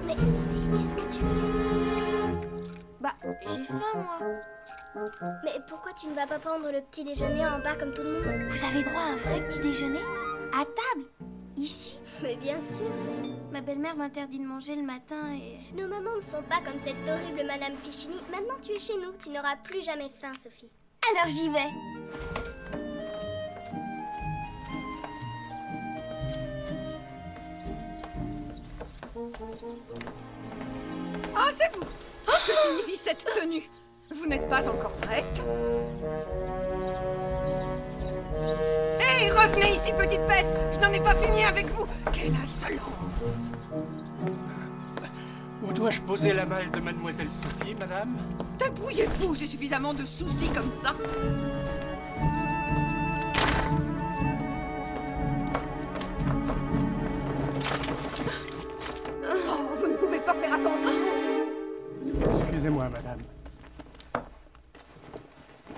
Mais Sophie, qu'est-ce que tu fais? Bah, j'ai faim, moi. Mais pourquoi tu ne vas pas prendre le petit déjeuner en bas comme tout le monde? Vous avez droit à un vrai petit déjeuner? À table? Ici? Mais bien sûr. Ma belle-mère m'interdit de manger le matin et... Nos mamans ne sont pas comme cette horrible Madame Fichini. Maintenant, tu es chez nous. Tu n'auras plus jamais faim, Sophie. Alors j'y vais. Ah, c'est vous! Que signifie cette tenue? Vous n'êtes pas encore prête? Hé, revenez ici, petite peste! Je n'en ai pas fini avec vous! Quelle insolence! Où dois-je poser la malle de Mademoiselle Sophie, madame? Débrouillez-vous, j'ai suffisamment de soucis comme ça. Oh, vous ne pouvez pas faire attention. Excusez-moi, madame.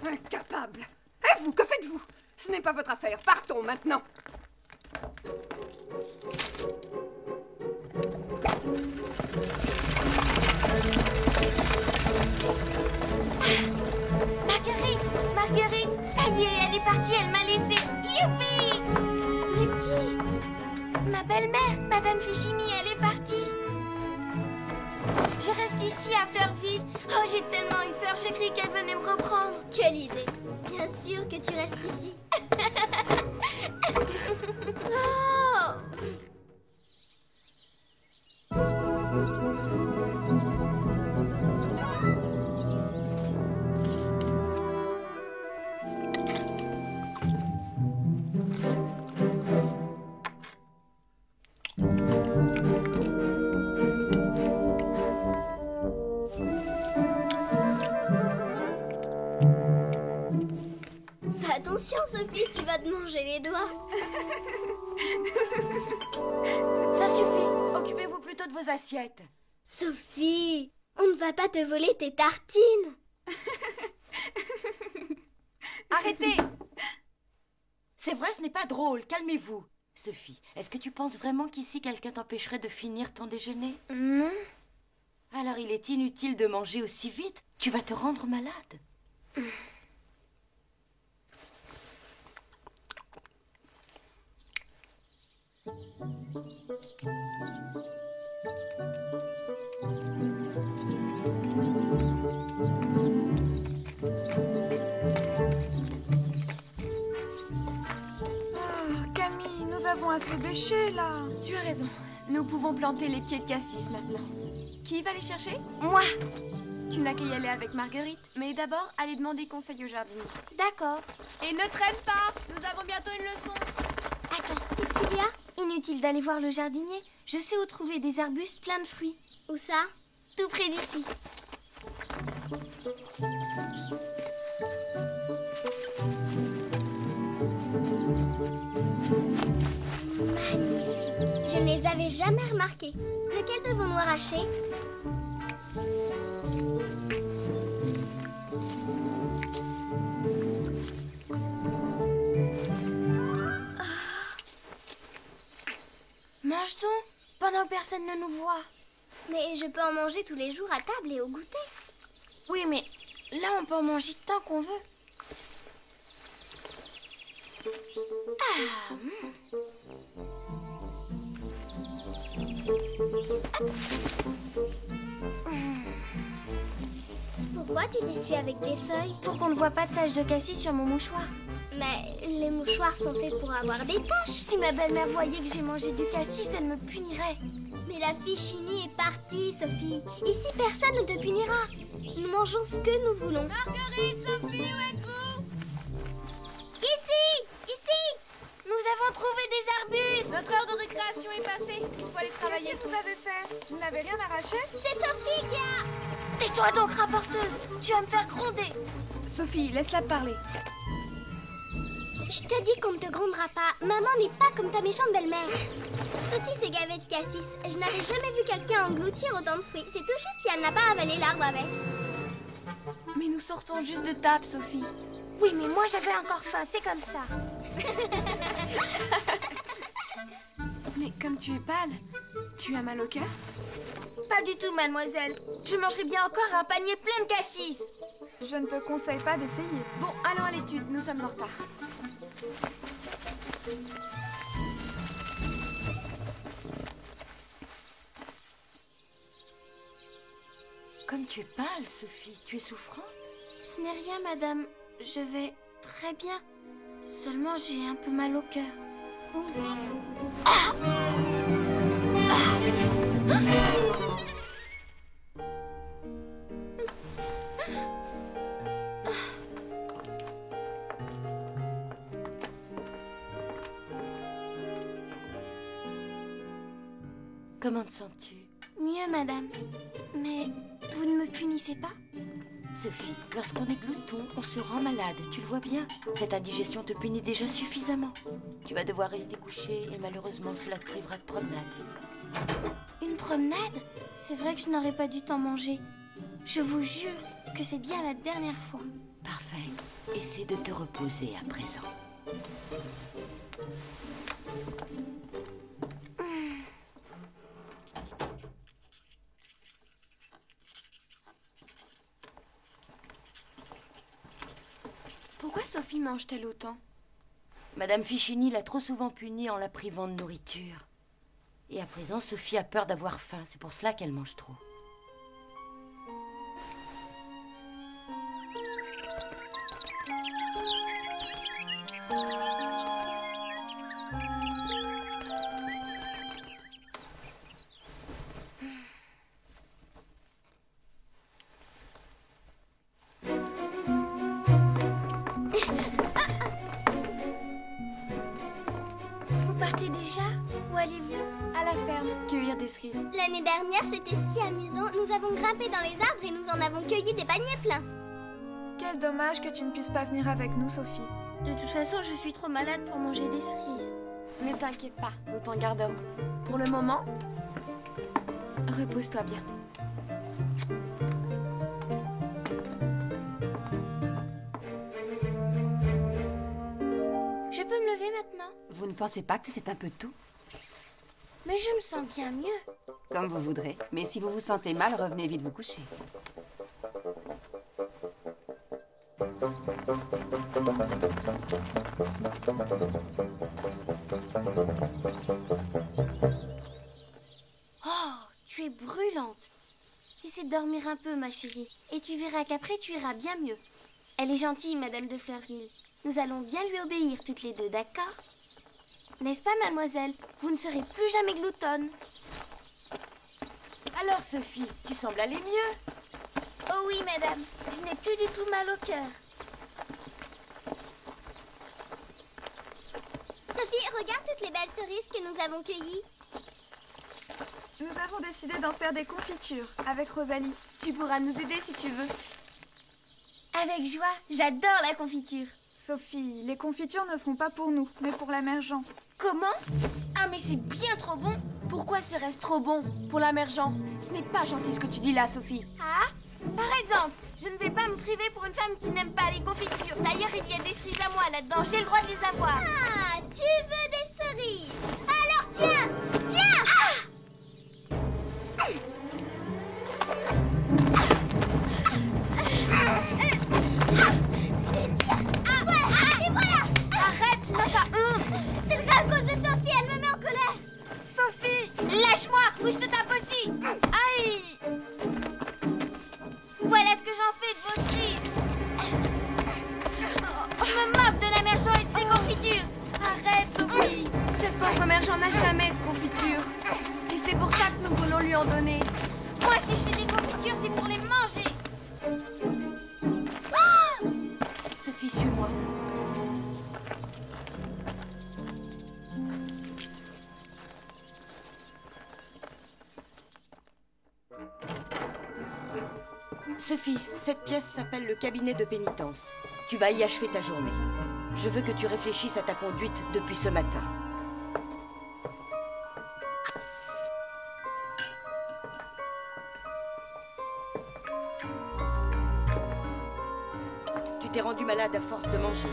Incapable. Et vous, que faites-vous? Ce n'est pas votre affaire. Partons maintenant. Marguerite, ça y est, elle est partie, elle m'a laissé. Youpi! Mais qui? Ma belle-mère, Madame Fichini, elle est partie. Je reste ici à Fleurville. Oh, j'ai tellement eu peur, j'ai cru qu'elle venait me reprendre. Quelle idée! Bien sûr que tu restes ici. Oh! Fais attention, Sophie, tu vas te manger les doigts. Ça suffit. Occupez-vous plutôt de vos assiettes. Sophie, on ne va pas te voler tes tartines. Arrêtez. C'est vrai, ce n'est pas drôle. Calmez-vous. Sophie, est-ce que tu penses vraiment qu'ici quelqu'un t'empêcherait de finir ton déjeuner? Non. Alors il est inutile de manger aussi vite. Tu vas te rendre malade. Camille, nous avons assez bêché là. Tu as raison. Nous pouvons planter les pieds de cassis maintenant. Qui va les chercher? Moi. Tu n'as qu'à y aller avec Marguerite, mais d'abord, allez demander conseil au jardinier. D'accord. Et ne traîne pas, nous avons bientôt une leçon. Attends, qu'est-ce qu'il y a? Inutile d'aller voir le jardinier, je sais où trouver des arbustes pleins de fruits. Où ça? Tout près d'ici. Magnifique. Je ne les avais jamais remarqués. Lequel devons-nous arracher? Mange donc, pendant que personne ne nous voit. Mais je peux en manger tous les jours à table et au goûter. Oui, mais là, on peut en manger tant qu'on veut. Ah, Pourquoi tu t'essuies avec des feuilles? pour qu'on ne voit pas de taches de cassis sur mon mouchoir. Mais les mouchoirs sont faits pour avoir des taches. Si ma belle-mère voyait que j'ai mangé du cassis, elle me punirait. Mais la Fichini est partie, Sophie. Ici, personne ne te punira. Nous mangeons ce que nous voulons. Marguerite, Sophie, où êtes-vous? Ici! Ici! Nous avons trouvé des arbustes. Notre heure de récréation est passée. Il faut aller travailler. Qu'est-ce que vous avez fait? Vous n'avez rien arraché? C'est Sophie qui a... Tais-toi donc, rapporteuse. Tu vas me faire gronder. Sophie, laisse-la parler. Je te dis qu'on ne te grondera pas. Maman n'est pas comme ta méchante belle-mère. Sophie s'est gavée de cassis. Je n'avais jamais vu quelqu'un engloutir autant de fruits. C'est tout juste si elle n'a pas avalé l'arbre avec. Mais nous sortons juste de table, Sophie. Oui, mais moi j'avais encore faim, c'est comme ça. Mais comme tu es pâle, tu as mal au cœur? Pas du tout, mademoiselle. Je mangerai bien encore un panier plein de cassis. Je ne te conseille pas d'essayer. Bon, allons à l'étude, nous sommes en retard. Comme tu es pâle, Sophie, tu es souffrante? Ce n'est rien, madame. Je vais très bien. Seulement, j'ai un peu mal au cœur. Comment te sens-tu? Mieux, madame. Mais vous ne me punissez pas? Sophie, lorsqu'on est glouton, on se rend malade, tu le vois bien. Cette indigestion te punit déjà suffisamment. Tu vas devoir rester couché et malheureusement cela te privera de promenade. Une promenade? C'est vrai que je n'aurais pas dû t'en manger. Je vous jure que c'est bien la dernière fois. Parfait. Essaie de te reposer à présent. Pourquoi Sophie mange-t-elle autant? Madame Fichini l'a trop souvent punie en la privant de nourriture. Et à présent, Sophie a peur d'avoir faim. C'est pour cela qu'elle mange trop. Vous partez déjà? Où allez-vous? À la ferme, cueillir des cerises. L'année dernière, c'était si amusant. Nous avons grimpé dans les arbres et nous en avons cueilli des paniers pleins. Quel dommage que tu ne puisses pas venir avec nous, Sophie. De toute façon, je suis trop malade pour manger des cerises. Ne t'inquiète pas, nous t'en garderons. Pour le moment, repose-toi bien. Je peux me lever maintenant? Vous ne pensez pas que c'est un peu tôt? Mais je me sens bien mieux. Comme vous voudrez. Mais si vous vous sentez mal, revenez vite vous coucher. Oh, tu es brûlante. Essaie de dormir un peu, ma chérie. Et tu verras qu'après, tu iras bien mieux. Elle est gentille, Madame de Fleurville. Nous allons bien lui obéir toutes les deux, d'accord? N'est-ce pas, mademoiselle? Vous ne serez plus jamais gloutonne. Alors, Sophie, tu sembles aller mieux. Oh oui, madame. Je n'ai plus du tout mal au cœur. Sophie, regarde toutes les belles cerises que nous avons cueillies. Nous avons décidé d'en faire des confitures avec Rosalie. Tu pourras nous aider si tu veux. Avec joie. J'adore la confiture. Sophie, les confitures ne seront pas pour nous, mais pour la mère Jean. Comment? Ah, mais c'est bien trop bon. Pourquoi serait-ce trop bon pour la mère Jean? Ce n'est pas gentil ce que tu dis là, Sophie. Ah? Par exemple, je ne vais pas me priver pour une femme qui n'aime pas les confitures. D'ailleurs, il y a des cerises à moi là-dedans. J'ai le droit de les avoir. Ah, tu veux des cerises? Alors tiens, tiens! Et voilà! Arrête, tu n'as pas honte. C'est à cause de Sophie, elle me met en colère. Sophie! Lâche-moi ou je te tape aussi. Aïe! Voilà ce que j'en fais de vos cerises. Je me moque de la mère Jean et de ses confitures. Arrête, Sophie! Cette pauvre mère Jean n'a jamais de confiture. Et c'est pour ça que nous voulons lui en donner. Moi, si je fais des confitures, c'est pour les manger. Sophie, suis-moi. Sophie, cette pièce s'appelle le cabinet de pénitence. Tu vas y achever ta journée. Je veux que tu réfléchisses à ta conduite depuis ce matin. Tu t'es rendue malade à force de manger.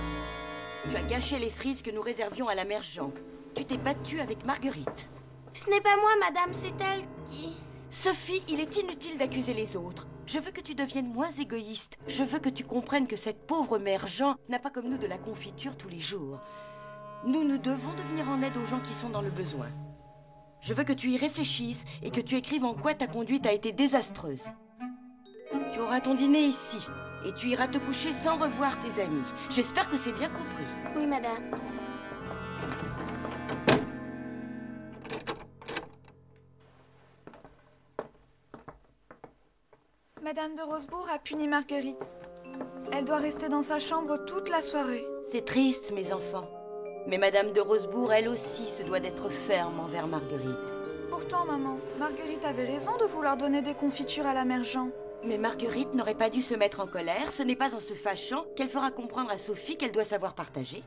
Tu as gâché les cerises que nous réservions à la mère Jean. Tu t'es battue avec Marguerite. Ce n'est pas moi, madame, c'est elle qui... Sophie, il est inutile d'accuser les autres. Je veux que tu deviennes moins égoïste. Je veux que tu comprennes que cette pauvre mère Jean n'a pas comme nous de la confiture tous les jours. Nous devons de venir en aide aux gens qui sont dans le besoin. Je veux que tu y réfléchisses et que tu écrives en quoi ta conduite a été désastreuse. Tu auras ton dîner ici et tu iras te coucher sans revoir tes amis. J'espère que c'est bien compris. Oui, madame. Madame de Rosebourg a puni Marguerite. Elle doit rester dans sa chambre toute la soirée. C'est triste, mes enfants. Mais Madame de Rosebourg, elle aussi, se doit d'être ferme envers Marguerite. Pourtant, maman, Marguerite avait raison de vouloir donner des confitures à la mère Jean. Mais Marguerite n'aurait pas dû se mettre en colère. Ce n'est pas en se fâchant qu'elle fera comprendre à Sophie qu'elle doit savoir partager.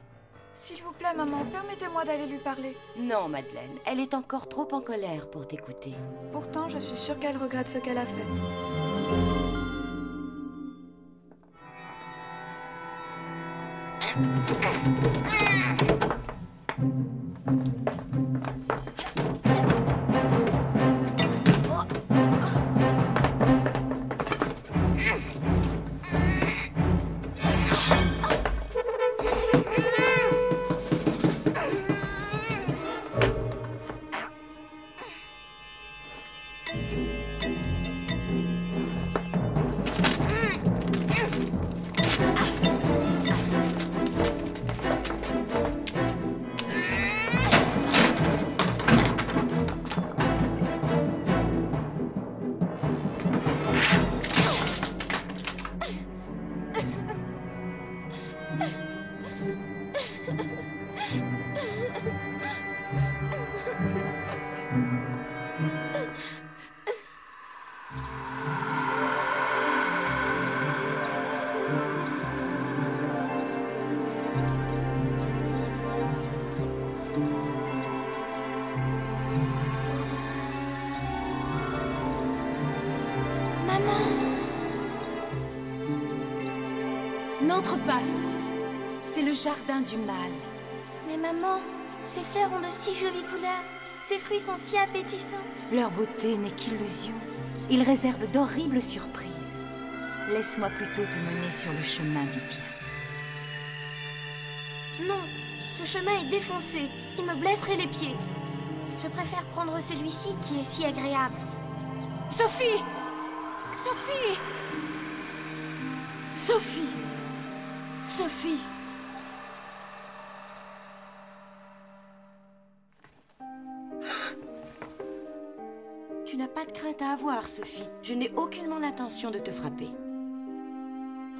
S'il vous plaît, maman, permettez-moi d'aller lui parler. Non, Madeleine, elle est encore trop en colère pour t'écouter. Pourtant, je suis sûre qu'elle regrette ce qu'elle a fait. N'entre pas, Sophie. C'est le jardin du mal. Mais maman, ces fleurs ont de si jolies couleurs. Ces fruits sont si appétissants. Leur beauté n'est qu'illusion. Ils réservent d'horribles surprises. Laisse-moi plutôt te mener sur le chemin du bien. Non, ce chemin est défoncé. Il me blesserait les pieds. Je préfère prendre celui-ci qui est si agréable. Sophie! Sophie! Sophie! Sophie! Tu n'as pas de crainte à avoir, Sophie. Je n'ai aucunement l'intention de te frapper.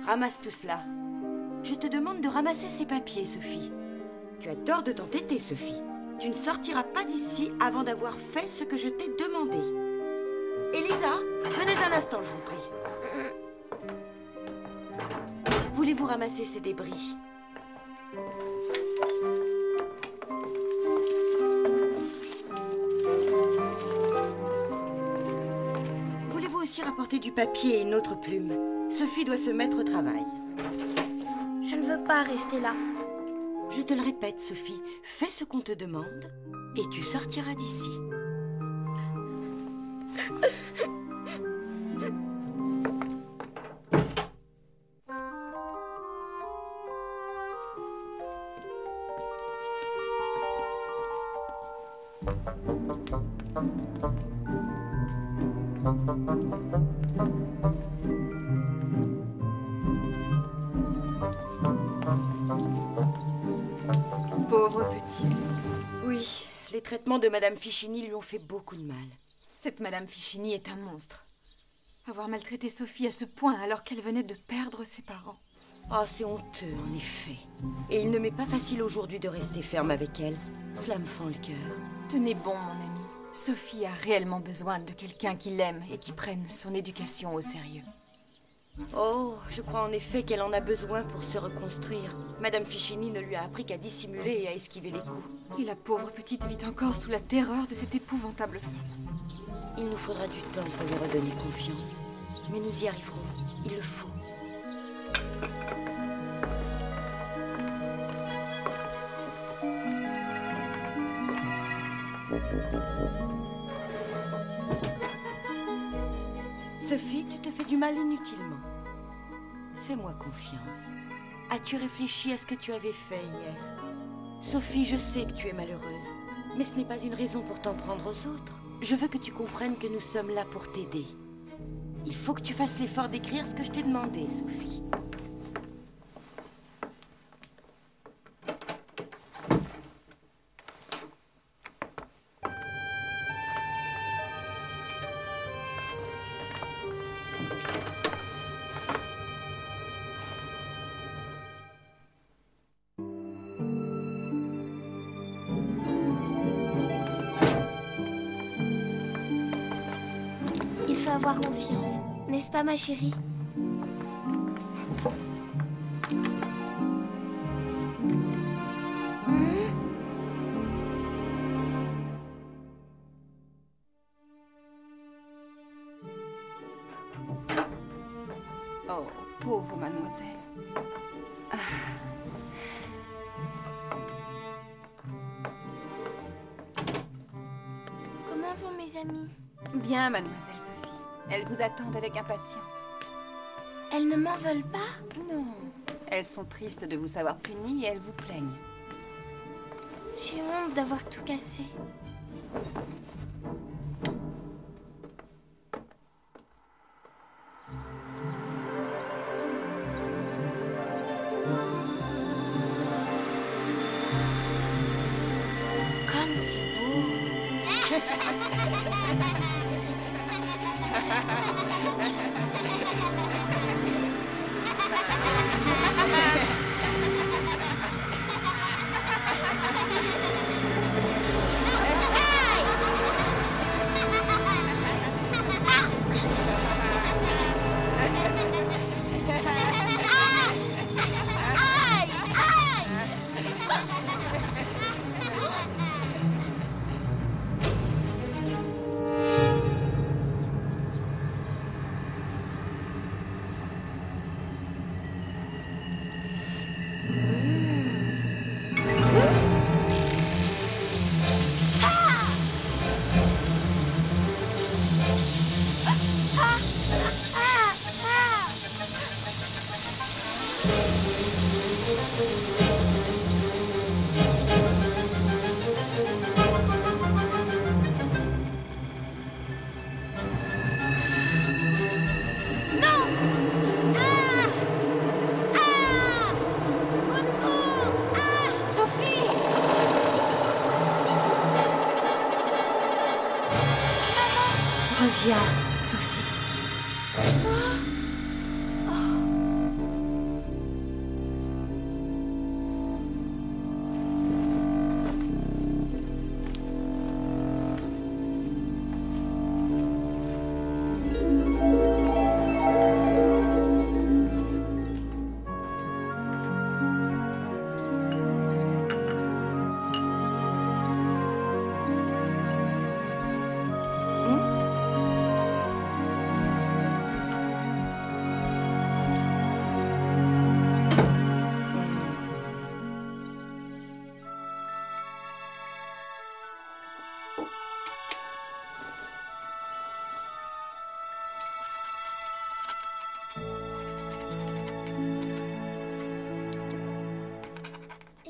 Ramasse tout cela. Je te demande de ramasser ces papiers, Sophie. Tu as tort de t'entêter, Sophie. Tu ne sortiras pas d'ici avant d'avoir fait ce que je t'ai demandé. Elisa, venez un instant, je vous prie. Voulez-vous ramasser ces débris? Voulez-vous aussi rapporter du papier et une autre plume? Sophie doit se mettre au travail. Je ne veux pas rester là. Je te le répète, Sophie, fais ce qu'on te demande et tu sortiras d'ici. Pauvre petite. Oui, les traitements de Madame Fichini lui ont fait beaucoup de mal. Cette Madame Fichini est un monstre. Avoir maltraité Sophie à ce point alors qu'elle venait de perdre ses parents. Oh, c'est honteux, en effet. Et il ne m'est pas facile aujourd'hui de rester ferme avec elle. Cela me fend le cœur. Tenez bon, mon ami. Sophie a réellement besoin de quelqu'un qui l'aime et qui prenne son éducation au sérieux. Oh, je crois en effet qu'elle en a besoin pour se reconstruire. Madame Fichini ne lui a appris qu'à dissimuler et à esquiver les coups. Et la pauvre petite vit encore sous la terreur de cette épouvantable femme. Il nous faudra du temps pour lui redonner confiance. Mais nous y arriverons. Il le faut. Sophie, tu te fais du mal inutilement. Fais-moi confiance. As-tu réfléchi à ce que tu avais fait hier? Sophie, je sais que tu es malheureuse, mais ce n'est pas une raison pour t'en prendre aux autres. Je veux que tu comprennes que nous sommes là pour t'aider. Il faut que tu fasses l'effort d'écrire ce que je t'ai demandé, Sophie. Il faut avoir confiance, n'est-ce pas ma chérie? Oh, pauvre mademoiselle. Comment vont mes amis? Bien, mademoiselle Sophie. Elles vous attendent avec impatience. Elles ne m'en veulent pas? Non. Elles sont tristes de vous savoir punie et elles vous plaignent. J'ai honte d'avoir tout cassé. Comme c'est beau. Reviens, Sophie.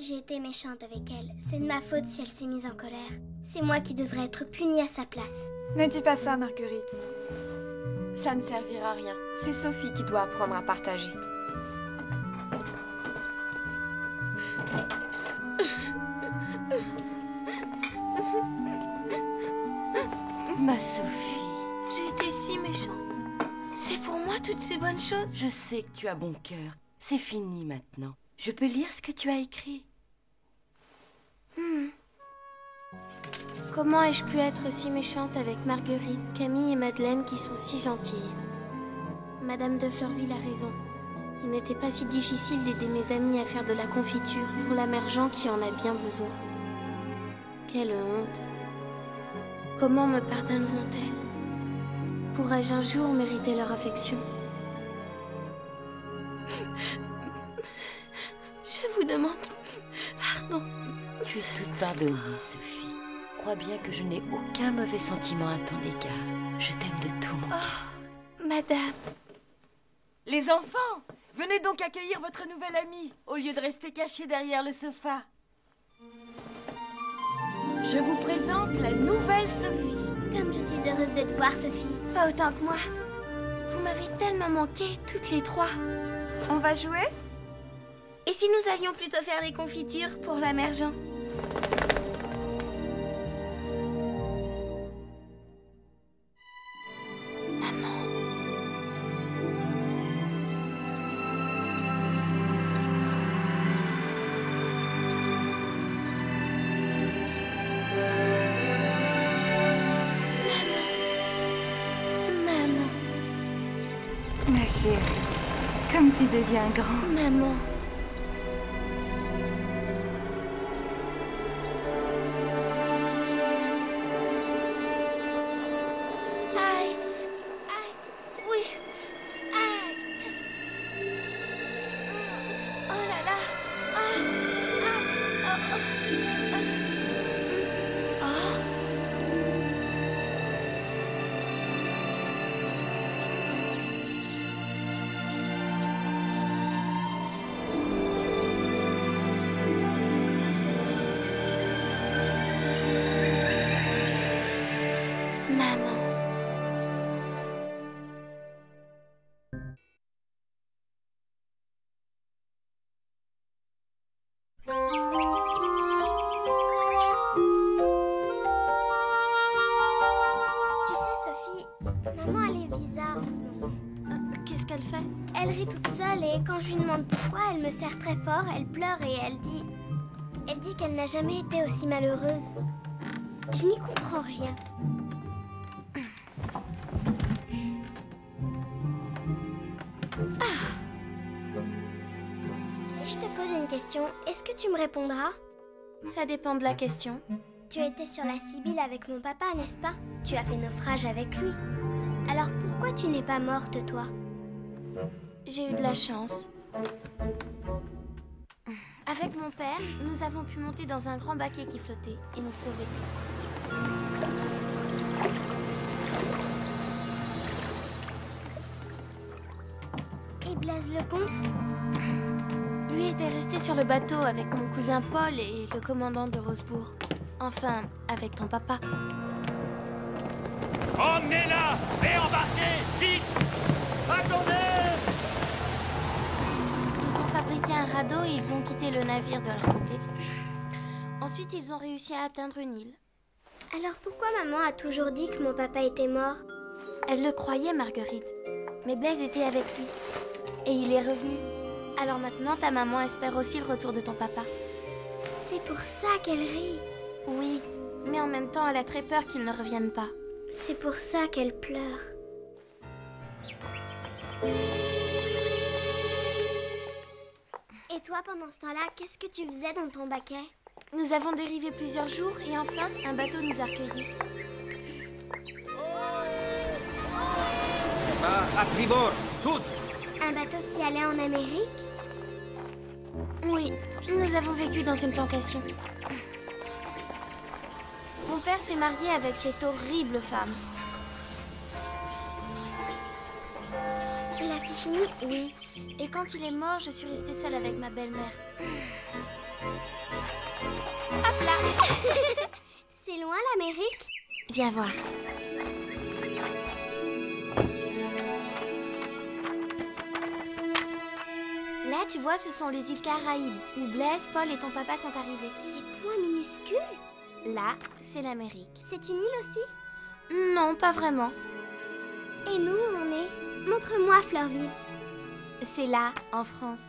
J'ai été méchante avec elle. C'est de ma faute si elle s'est mise en colère. C'est moi qui devrais être punie à sa place. Ne dis pas ça, Marguerite. Ça ne servira à rien. C'est Sophie qui doit apprendre à partager. Ma Sophie, J'ai été si méchante. C'est pour moi toutes ces bonnes choses. je sais que tu as bon cœur. C'est fini maintenant. Je peux lire ce que tu as écrit? Comment ai-je pu être si méchante avec Marguerite, Camille et Madeleine qui sont si gentilles? Madame de Fleurville a raison. Il n'était pas si difficile d'aider mes amis à faire de la confiture pour la mère Jean qui en a bien besoin. Quelle honte. Comment me pardonneront-elles? Pourrais-je un jour mériter leur affection? Je vous demande pardon. Tu es toute pardonnée, Sophie. crois bien que je n'ai aucun mauvais sentiment à ton égard. Je t'aime de tout mon cœur. Madame. Les enfants, venez donc accueillir votre nouvelle amie, au lieu de rester cachés derrière le sofa. Je vous présente la nouvelle Sophie. Comme je suis heureuse de te voir, Sophie. Pas autant que moi. Vous m'avez tellement manqué, toutes les trois. On va jouer? Et si nous allions plutôt faire des confitures pour la mère Jean? Ma chérie, comme tu deviens grand. Maman. Aïe. Aïe. Oui. Aïe. Oh là là. Ah. Ah. Oh. Oh. Oh. Maman. Tu sais, Sophie, maman, elle est bizarre en ce moment. Qu'est-ce qu'elle fait? Elle rit toute seule et quand je lui demande pourquoi, elle me serre très fort, elle pleure et elle dit... Elle dit qu'elle n'a jamais été aussi malheureuse. Je n'y comprends rien. Si je te pose une question, est-ce que tu me répondras? Ça dépend de la question. Tu étais sur la Sibylle avec mon papa, n'est-ce pas? Tu as fait naufrage avec lui. Alors pourquoi tu n'es pas morte, toi? J'ai eu de la chance. Avec mon père, nous avons pu monter dans un grand baquet qui flottait et nous sauver. Et Blaise Lecomte? Lui était resté sur le bateau avec mon cousin Paul et le commandant de Rosebourg. Enfin, avec ton papa. Emmenez-la et embarquez, vite! Attendez! Ils ont fabriqué un radeau et ils ont quitté le navire de leur côté. Ensuite, ils ont réussi à atteindre une île. Alors pourquoi maman a toujours dit que mon papa était mort? Elle le croyait, Marguerite. Mais Blaise était avec lui. Et il est revenu. Alors maintenant, ta maman espère aussi le retour de ton papa. C'est pour ça qu'elle rit. Oui, mais en même temps, elle a très peur qu'il ne revienne pas. C'est pour ça qu'elle pleure. Et toi, pendant ce temps-là, qu'est-ce que tu faisais dans ton baquet? Nous avons dérivé plusieurs jours et enfin, un bateau nous a recueillis. À tribord, toutes! Un bateau qui allait en Amérique? Oui, nous avons vécu dans une plantation. Mon père s'est marié avec cette horrible femme. La Fichini, oui. Et quand il est mort, je suis restée seule avec ma belle-mère. Hop là! C'est loin l'Amérique? Viens voir. Là, tu vois, ce sont les îles Caraïbes, où Blaise, Paul et ton papa sont arrivés. Ces points minuscules? Là, c'est l'Amérique. C'est une île aussi? Non, pas vraiment. Et nous, où on est? Montre-moi, Fleurville. C'est là, en France.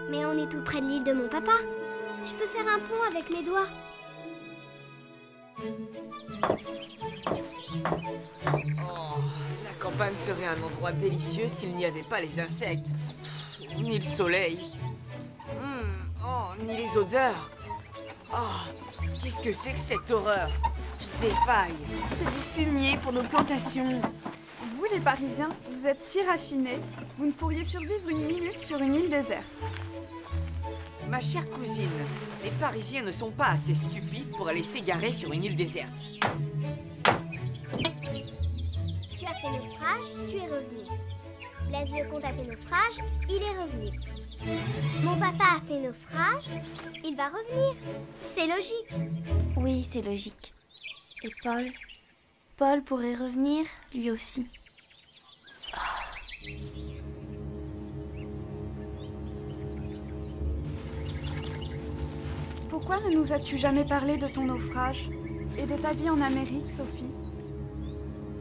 Mais on est tout près de l'île de mon papa. Je peux faire un pont avec mes doigts. Oh, la campagne serait un endroit délicieux s'il n'y avait pas les insectes. Ni le soleil. Oh, ni les odeurs. Oh, qu'est-ce que c'est que cette horreur? Je défaille. C'est du fumier pour nos plantations. Vous, les Parisiens, vous êtes si raffinés, vous ne pourriez survivre une minute sur une île déserte. Ma chère cousine, les Parisiens ne sont pas assez stupides pour aller s'égarer sur une île déserte. Tu as fait naufrage, tu es revenu. Blaise le comte a fait naufrage, il est revenu. Mon papa a fait naufrage, il va revenir. C'est logique. Oui, c'est logique. Et Paul? Paul pourrait revenir, lui aussi. Pourquoi ne nous as-tu jamais parlé de ton naufrage et de ta vie en Amérique, Sophie?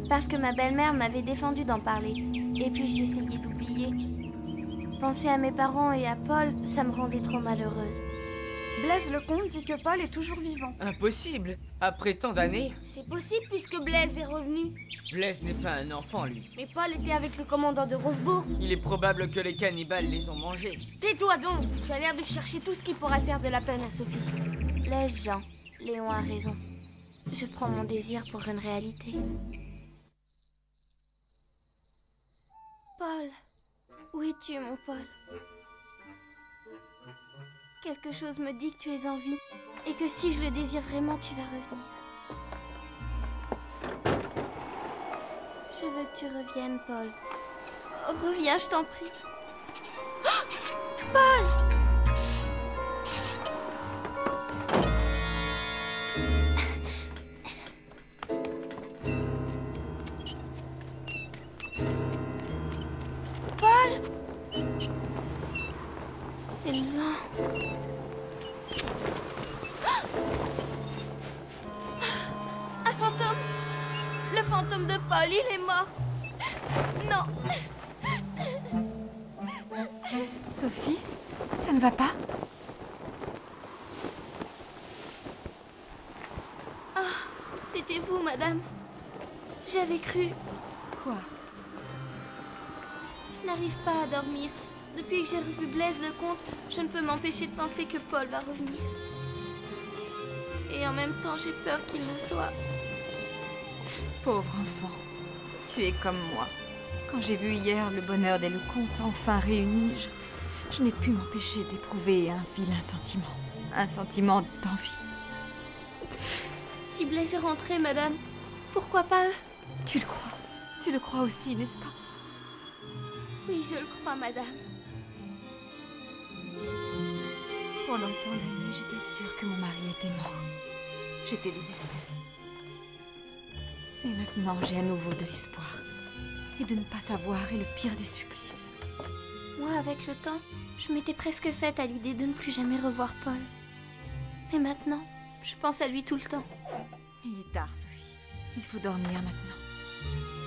Parce que ma belle-mère m'avait défendu d'en parler. Et puis j'ai essayé d'oublier. Penser à mes parents et à Paul, ça me rendait trop malheureuse. Blaise le comte dit que Paul est toujours vivant. Impossible. Après tant d'années, C'est possible puisque Blaise est revenu. Blaise n'est pas un enfant, lui. Mais Paul était avec le commandant de Rosebourg. Il est probable que les cannibales les ont mangés. Tais-toi donc, tu as l'air de chercher tout ce qui pourrait faire de la peine à Sophie. Laisse Jean. Léon a raison. Je prends mon désir pour une réalité. Paul, où es-tu, mon Paul? Quelque chose me dit que tu es en vie et que si je le désire vraiment, tu vas revenir. Je veux que tu reviennes, Paul. Oh, reviens, je t'en prie. Oh, Paul! C'est le vent. Un fantôme. Le fantôme de Paul, il est mort. Non. Sophie, ça ne va pas? Ah, c'était vous, madame. J'avais cru. Quoi? Je n'arrive pas à dormir. Depuis que j'ai revu Blaise le comte, je ne peux m'empêcher de penser que Paul va revenir. Et en même temps, j'ai peur qu'il ne soit... Pauvre enfant, tu es comme moi. Quand j'ai vu hier le bonheur des Lecomte enfin réunis, je n'ai pu m'empêcher d'éprouver un vilain sentiment. Un sentiment d'envie. Si Blaise est rentré, madame, pourquoi pas eux? Tu le crois? Tu le crois aussi, n'est-ce pas? Oui, je le crois, madame. Pendant tant d'années, j'étais sûre que mon mari était mort. J'étais désespérée. Mais maintenant, j'ai à nouveau de l'espoir. Et de ne pas savoir est le pire des supplices. Moi, avec le temps, je m'étais presque faite à l'idée de ne plus jamais revoir Paul. Mais maintenant, je pense à lui tout le temps. Il est tard, Sophie. Il faut dormir maintenant.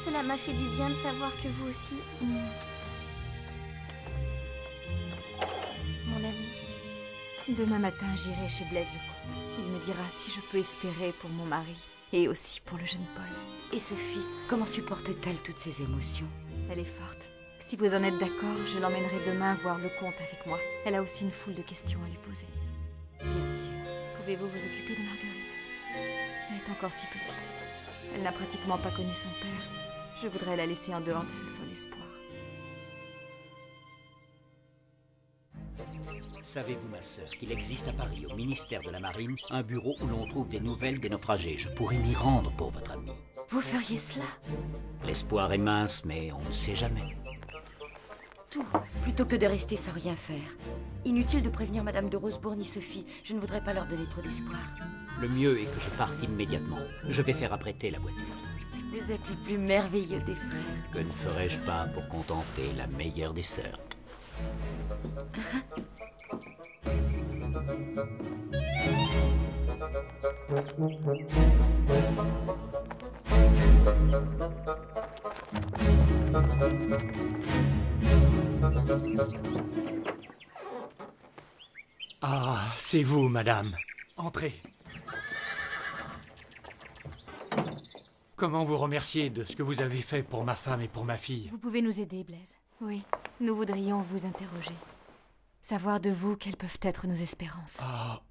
Cela m'a fait du bien de savoir que vous aussi... Mon ami, demain matin, j'irai chez Blaise le comte. Il me dira si je peux espérer pour mon mari et aussi pour le jeune Paul. Et Sophie, comment supporte-t-elle toutes ces émotions? Elle est forte. Si vous en êtes d'accord, je l'emmènerai demain voir le comte avec moi. Elle a aussi une foule de questions à lui poser. Bien sûr. Pouvez-vous vous occuper de Marguerite? Elle est encore si petite. Elle n'a pratiquement pas connu son père. Je voudrais la laisser en dehors de ce fol espoir. Savez-vous, ma sœur, qu'il existe à Paris, au ministère de la Marine, un bureau où l'on trouve des nouvelles des naufragés? Je pourrais m'y rendre pour votre ami. Vous feriez cela? L'espoir est mince, mais on ne sait jamais. Tout, plutôt que de rester sans rien faire. Inutile de prévenir Madame de Rosebourg ni Sophie. Je ne voudrais pas leur donner trop d'espoir. Le mieux est que je parte immédiatement. Je vais faire apprêter la voiture. Vous êtes le plus merveilleux des frères. Que ne ferais-je pas pour contenter la meilleure des sœurs? Ah, c'est vous, madame. Entrez. Comment vous remercier de ce que vous avez fait pour ma femme et pour ma fille? Vous pouvez nous aider, Blaise. Oui, nous voudrions vous interroger. Savoir de vous quelles peuvent être nos espérances. Ah.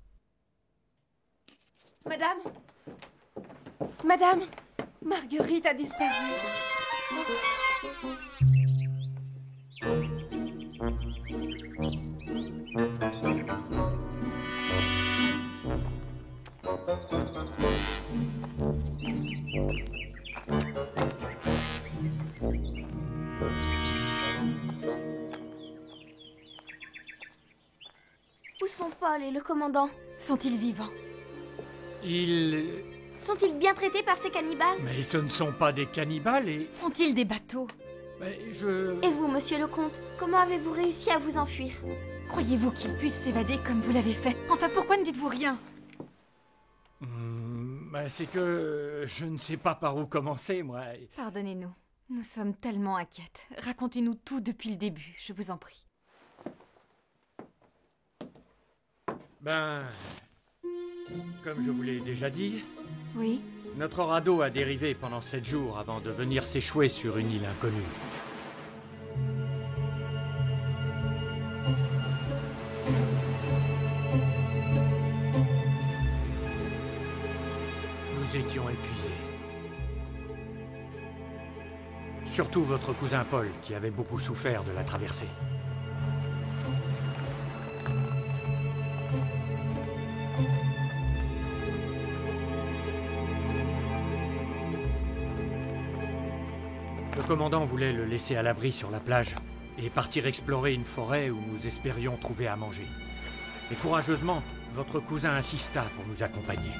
Madame? Madame? Marguerite a disparu. Où sont Paul et le commandant? Sont-ils vivants? Sont-ils bien traités par ces cannibales? Mais ce ne sont pas des cannibales et... Ont-ils des bateaux? Mais Et vous, monsieur le comte, comment avez-vous réussi à vous enfuir? Croyez-vous qu'ils puissent s'évader comme vous l'avez fait? Enfin, pourquoi ne dites-vous rien? C'est que je ne sais pas par où commencer, moi. Pardonnez-nous. Nous sommes tellement inquiètes. Racontez-nous tout depuis le début, je vous en prie. Comme je vous l'ai déjà dit, Oui? notre radeau a dérivé pendant 7 jours avant de venir s'échouer sur une île inconnue. Nous étions épuisés. Surtout votre cousin Paul, qui avait beaucoup souffert de la traversée. Le commandant voulait le laisser à l'abri sur la plage et partir explorer une forêt où nous espérions trouver à manger. Et courageusement, votre cousin insista pour nous accompagner.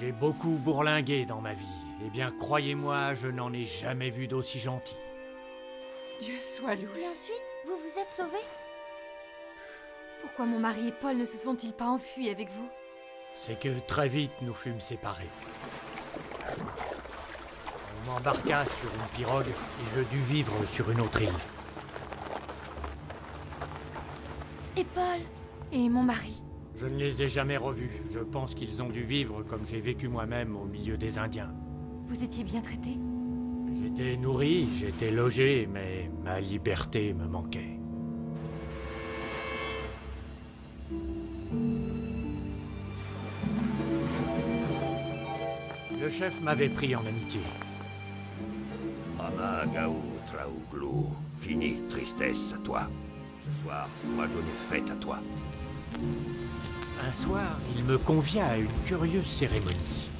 J'ai beaucoup bourlingué dans ma vie. Eh bien, croyez-moi, je n'en ai jamais vu d'aussi gentil. Dieu soit loué. Et ensuite, vous vous êtes sauvés? Pourquoi mon mari et Paul ne se sont-ils pas enfuis avec vous? C'est que très vite, nous fûmes séparés. On m'embarqua sur une pirogue et je dus vivre sur une autre île. Et Paul? Et mon mari? Je ne les ai jamais revus. Je pense qu'ils ont dû vivre comme j'ai vécu moi-même au milieu des Indiens. Vous étiez bien traité? J'étais nourri, j'étais logé, mais ma liberté me manquait. Le chef m'avait pris en amitié. Amagaou Traouglou, fini tristesse à toi. Ce soir, on va donner fête à toi. Un soir, il me convia à une curieuse cérémonie.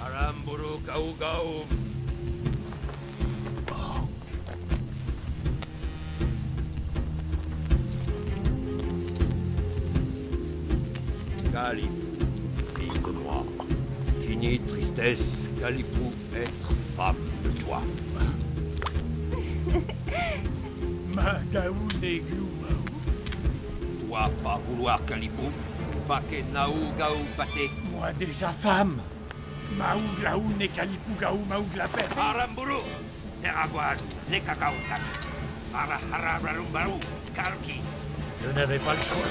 Aramburu Kaougaou. Galipou, fille de moi. Fini tristesse, Galipou, être femme de toi. Magaou Néglou. Toi, pas vouloir Galipou, pas que Naou Gaou Paté. Moi déjà femme. Maoug Laou né Kalipou Gaou Maoug la paix. Aramburu, Teragouad, les Kakaoutas. Araharablarumbarou, Kalki. Je n'avais pas le choix.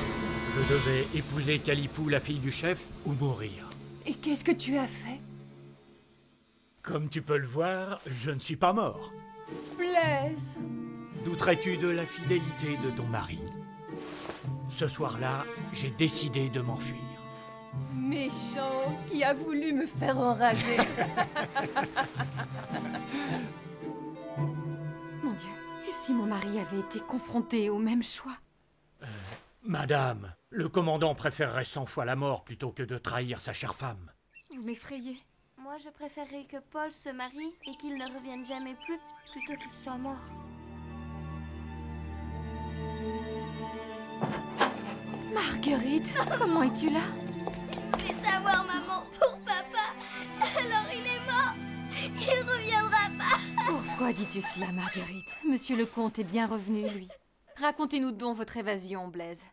Je devais épouser Kalipou, la fille du chef, ou mourir. Et qu'est-ce que tu as fait? Comme tu peux le voir, je ne suis pas mort. Blaise! Douterais-tu de la fidélité de ton mari? Ce soir-là, j'ai décidé de m'enfuir. Méchant qui a voulu me faire enrager. Mon Dieu, et si mon mari avait été confronté au même choix? Madame, le commandant préférerait 100 fois la mort plutôt que de trahir sa chère femme. Vous m'effrayez. Moi, je préférerais que Paul se marie et qu'il ne revienne jamais plus, plutôt qu'il soit mort. Marguerite, comment es-tu là? Fais savoir, maman, pour papa. Alors il est mort. Il reviendra pas. Pourquoi dis-tu cela, Marguerite? Monsieur le comte est bien revenu, lui. Racontez-nous donc votre évasion, Blaise.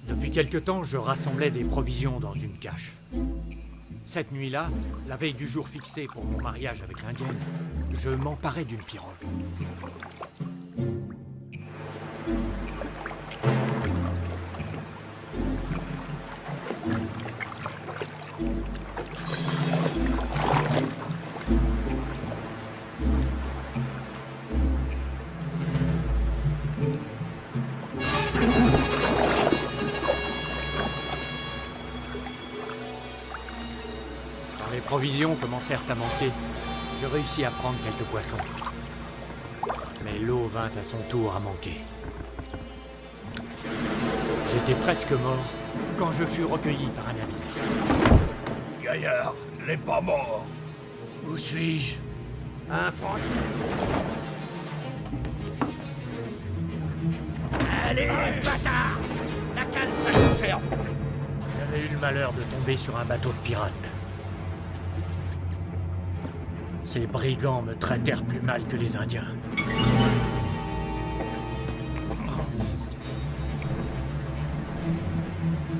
Depuis quelque temps, je rassemblais des provisions dans une cache. Cette nuit-là, la veille du jour fixé pour mon mariage avec l'Indienne, je m'emparais d'une pirogue. Quand les provisions commencèrent à manquer, je réussis à prendre quelques poissons. Mais l'eau vint à son tour à manquer. J'étais presque mort quand je fus recueilli par un navire. Gaillard, il n'est pas mort. Où suis-je? Un Français. Allez, bâtard! La cale, ça conserve. J'avais eu le malheur de tomber sur un bateau de pirates. Ces brigands me traitèrent plus mal que les Indiens.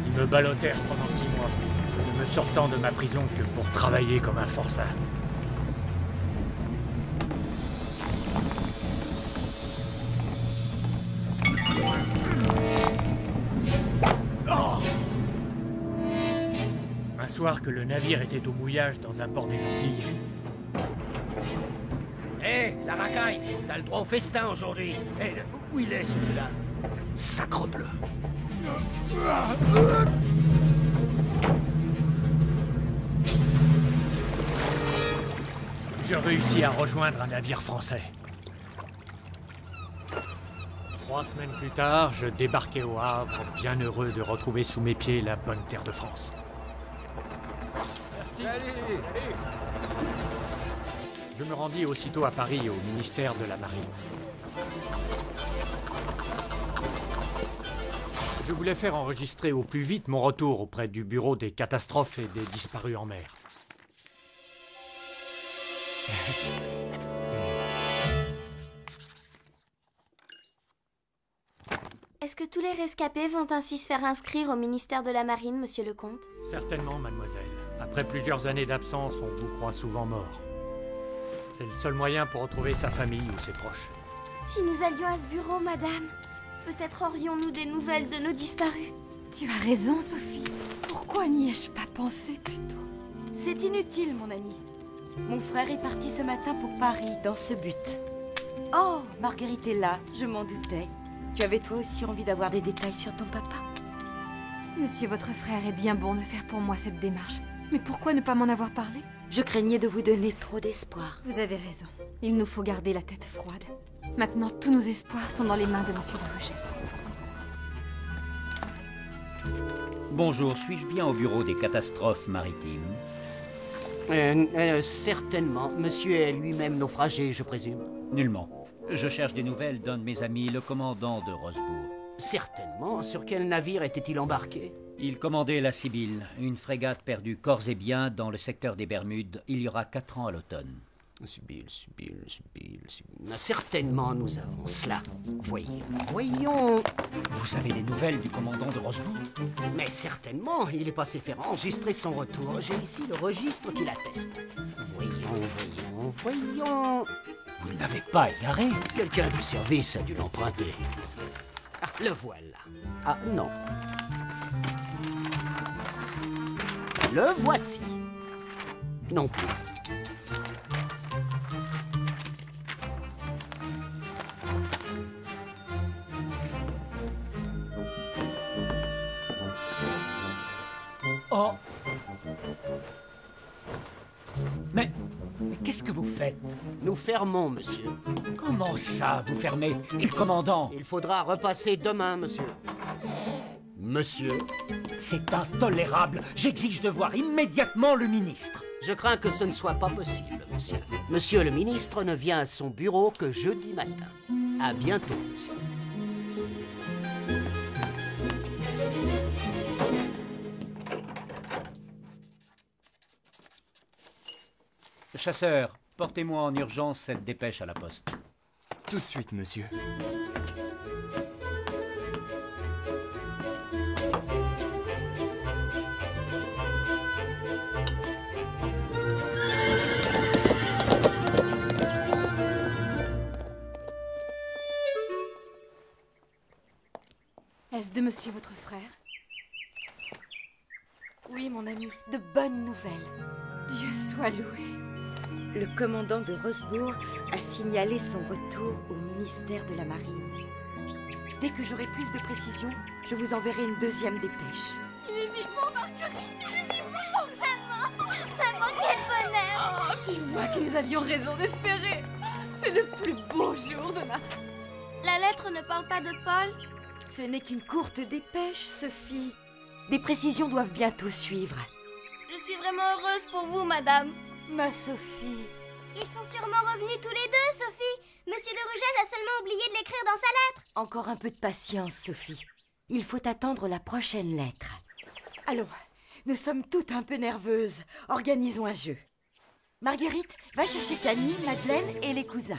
Ils me ballottèrent pendant 6 mois, ne me sortant de ma prison que pour travailler comme un forçat. Un soir que le navire était au mouillage dans un port des Antilles, Hé, la racaille, t'as le droit au festin aujourd'hui. Hé, où il est celui-là? Sacrebleu. je réussis à rejoindre un navire français. 3 semaines plus tard, je débarquai au Havre, bien heureux de retrouver sous mes pieds la bonne terre de France. Merci. Salut. Je me rendis aussitôt à Paris, au ministère de la Marine. Je voulais faire enregistrer au plus vite mon retour auprès du bureau des catastrophes et des disparus en mer. Est-ce que tous les rescapés vont ainsi se faire inscrire au ministère de la Marine, monsieur le comte? Certainement, mademoiselle. Après plusieurs années d'absence, on vous croit souvent mort. C'est le seul moyen pour retrouver sa famille ou ses proches. Si nous allions à ce bureau, madame, peut-être aurions-nous des nouvelles de nos disparus. Tu as raison, Sophie. Pourquoi n'y ai-je pas pensé plus tôt? C'est inutile, mon ami. Mon frère est parti ce matin pour Paris, dans ce but. Oh, Marguerite est là, je m'en doutais. Tu avais toi aussi envie d'avoir des détails sur ton papa? Monsieur, votre frère est bien bon de faire pour moi cette démarche. Mais pourquoi ne pas m'en avoir parlé? Je craignais de vous donner trop d'espoir. Vous avez raison. Il nous faut garder la tête froide. Maintenant, tous nos espoirs sont dans les mains de monsieur de Rogesse. Bonjour, suis-je bien au bureau des catastrophes maritimes? Certainement. Monsieur est lui-même naufragé, je présume. Nullement. Je cherche des nouvelles d'un de mes amis, le commandant de Rosebourg. Certainement. Sur quel navire était-il embarqué? Il commandait la Sibylle, une frégate perdue corps et biens dans le secteur des Bermudes, il y aura 4 ans à l'automne. Sibylle. Certainement, nous avons cela. Voyons. Vous avez des nouvelles du commandant de Rosebourg? Mais certainement, il est passé faire enregistrer son retour. J'ai ici le registre qui l'atteste. Voyons. Vous ne l'avez pas égaré? Quelqu'un du service a dû l'emprunter. Ah, le voilà. Ah, non. Le voici. Non plus. Oh! Mais qu'est-ce que vous faites? Nous fermons, monsieur. Comment ça, vous fermez? Et le commandant? Il faudra repasser demain, monsieur. Monsieur? C'est intolérable. J'exige de voir immédiatement le ministre. Je crains que ce ne soit pas possible, monsieur. Monsieur le ministre ne vient à son bureau que jeudi matin. À bientôt, monsieur. Chasseur, portez-moi en urgence cette dépêche à la poste. Tout de suite, monsieur. Est-ce de monsieur votre frère? Oui, mon ami, de bonnes nouvelles. Dieu soit loué. Le commandant de Rosbourg a signalé son retour au ministère de la Marine. Dès que j'aurai plus de précisions, je vous enverrai une deuxième dépêche. Il est vivant, Marguerite! Il est vivant! Maman, quel bonheur! Oh, tu vois que nous avions raison d'espérer. C'est le plus beau jour de ma... La lettre ne parle pas de Paul? Ce n'est qu'une courte dépêche, Sophie. Des précisions doivent bientôt suivre. Je suis vraiment heureuse pour vous, madame. Ma Sophie. Ils sont sûrement revenus tous les deux, Sophie. Monsieur de Rugès a seulement oublié de l'écrire dans sa lettre. Encore un peu de patience, Sophie. Il faut attendre la prochaine lettre. Allons, nous sommes toutes un peu nerveuses. Organisons un jeu. Marguerite, va chercher Camille, Madeleine et les cousins.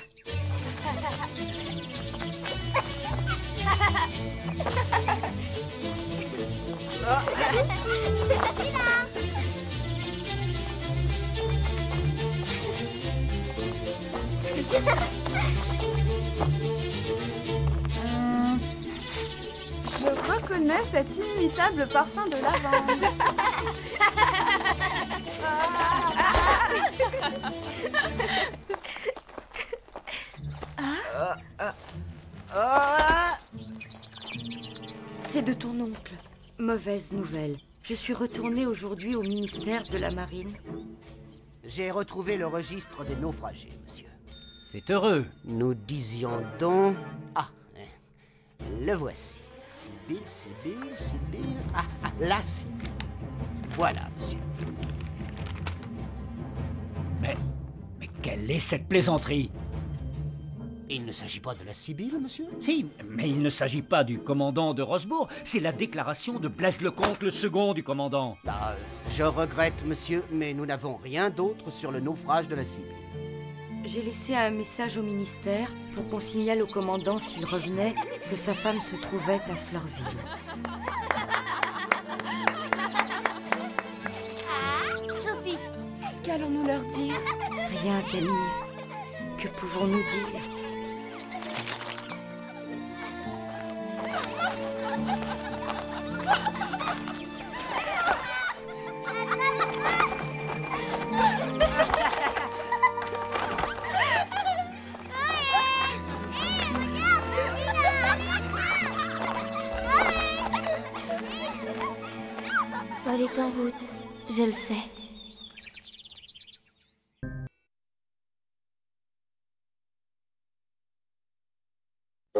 Je reconnais cet inimitable parfum de lavande. C'est de ton oncle. Mauvaise nouvelle. Je suis retournée aujourd'hui au ministère de la Marine. J'ai retrouvé le registre des naufragés, monsieur. C'est heureux. Nous disions donc... Ah, le voici. Sibylle. Ah, la Sibylle. Voilà, monsieur. Mais quelle est cette plaisanterie? Il ne s'agit pas de la Sibylle, monsieur? Si, mais il ne s'agit pas du commandant de Rosbourg. C'est la déclaration de Blaise Lecomte, le second du commandant. Ah, je regrette, monsieur, mais nous n'avons rien d'autre sur le naufrage de la Sibylle. J'ai laissé un message au ministère pour qu'on signale au commandant s'il revenait que sa femme se trouvait à Fleurville. Sophie, Qu'allons-nous leur dire? Rien, Camille. Que pouvons-nous dire? Paul est en route, je le sais. De